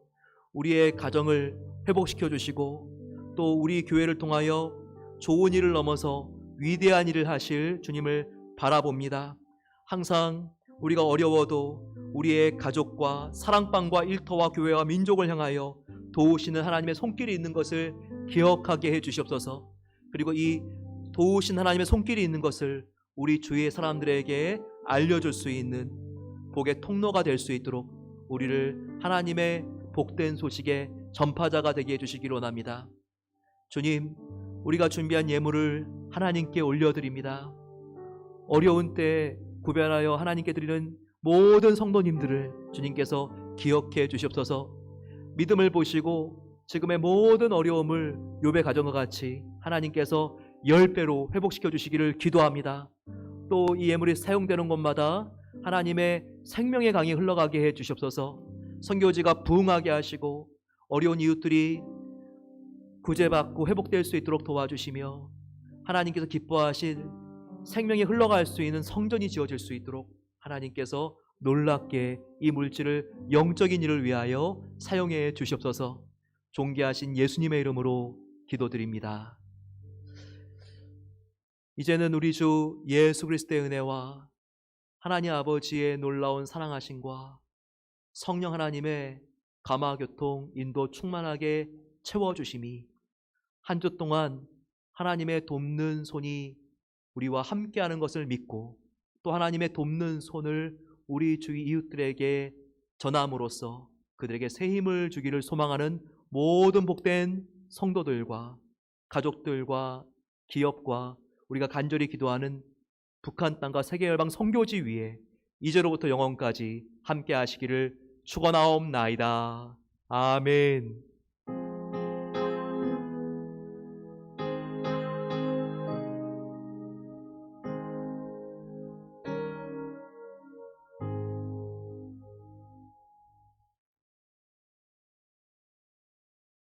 우리의 가정을 회복시켜 주시고 또 우리 교회를 통하여 좋은 일을 넘어서 위대한 일을 하실 주님을 바라봅니다. 항상 우리가 어려워도 우리의 가족과 사랑방과 일터와 교회와 민족을 향하여 도우시는 하나님의 손길이 있는 것을 기억하게 해 주시옵소서. 그리고 이 도우신 하나님의 손길이 있는 것을 우리 주위의 사람들에게 알려줄 수 있는 복의 통로가 될 수 있도록 우리를 하나님의 복된 소식의 전파자가 되게 해주시기로 원합니다. 주님, 우리가 준비한 예물을 하나님께 올려드립니다. 어려운 때 구별하여 하나님께 드리는 모든 성도님들을 주님께서 기억해 주시옵소서. 믿음을 보시고 지금의 모든 어려움을 욥의 가정과 같이 하나님께서 10배로 회복시켜 주시기를 기도합니다. 또 이 예물이 사용되는 곳마다 하나님의 생명의 강이 흘러가게 해 주시옵소서. 선교지가 부흥하게 하시고 어려운 이웃들이 구제받고 회복될 수 있도록 도와주시며 하나님께서 기뻐하실 생명이 흘러갈 수 있는 성전이 지어질 수 있도록 하나님께서 놀랍게 이 물질을 영적인 일을 위하여 사용해 주시옵소서. 존귀하신 예수님의 이름으로 기도드립니다. 이제는 우리 주 예수 그리스도의 은혜와 하나님 아버지의 놀라운 사랑하심과 성령 하나님의 감화교통 인도 충만하게 채워주심이 한 주 동안 하나님의 돕는 손이 우리와 함께하는 것을 믿고 또 하나님의 돕는 손을 우리 주위 이웃들에게 전함으로써 그들에게 새 힘을 주기를 소망하는 모든 복된 성도들과 가족들과 기업과 우리가 간절히 기도하는 북한 땅과 세계열방 선교지 위에 이제로부터 영원까지 함께 하시기를 축원하옵나이다. 아멘.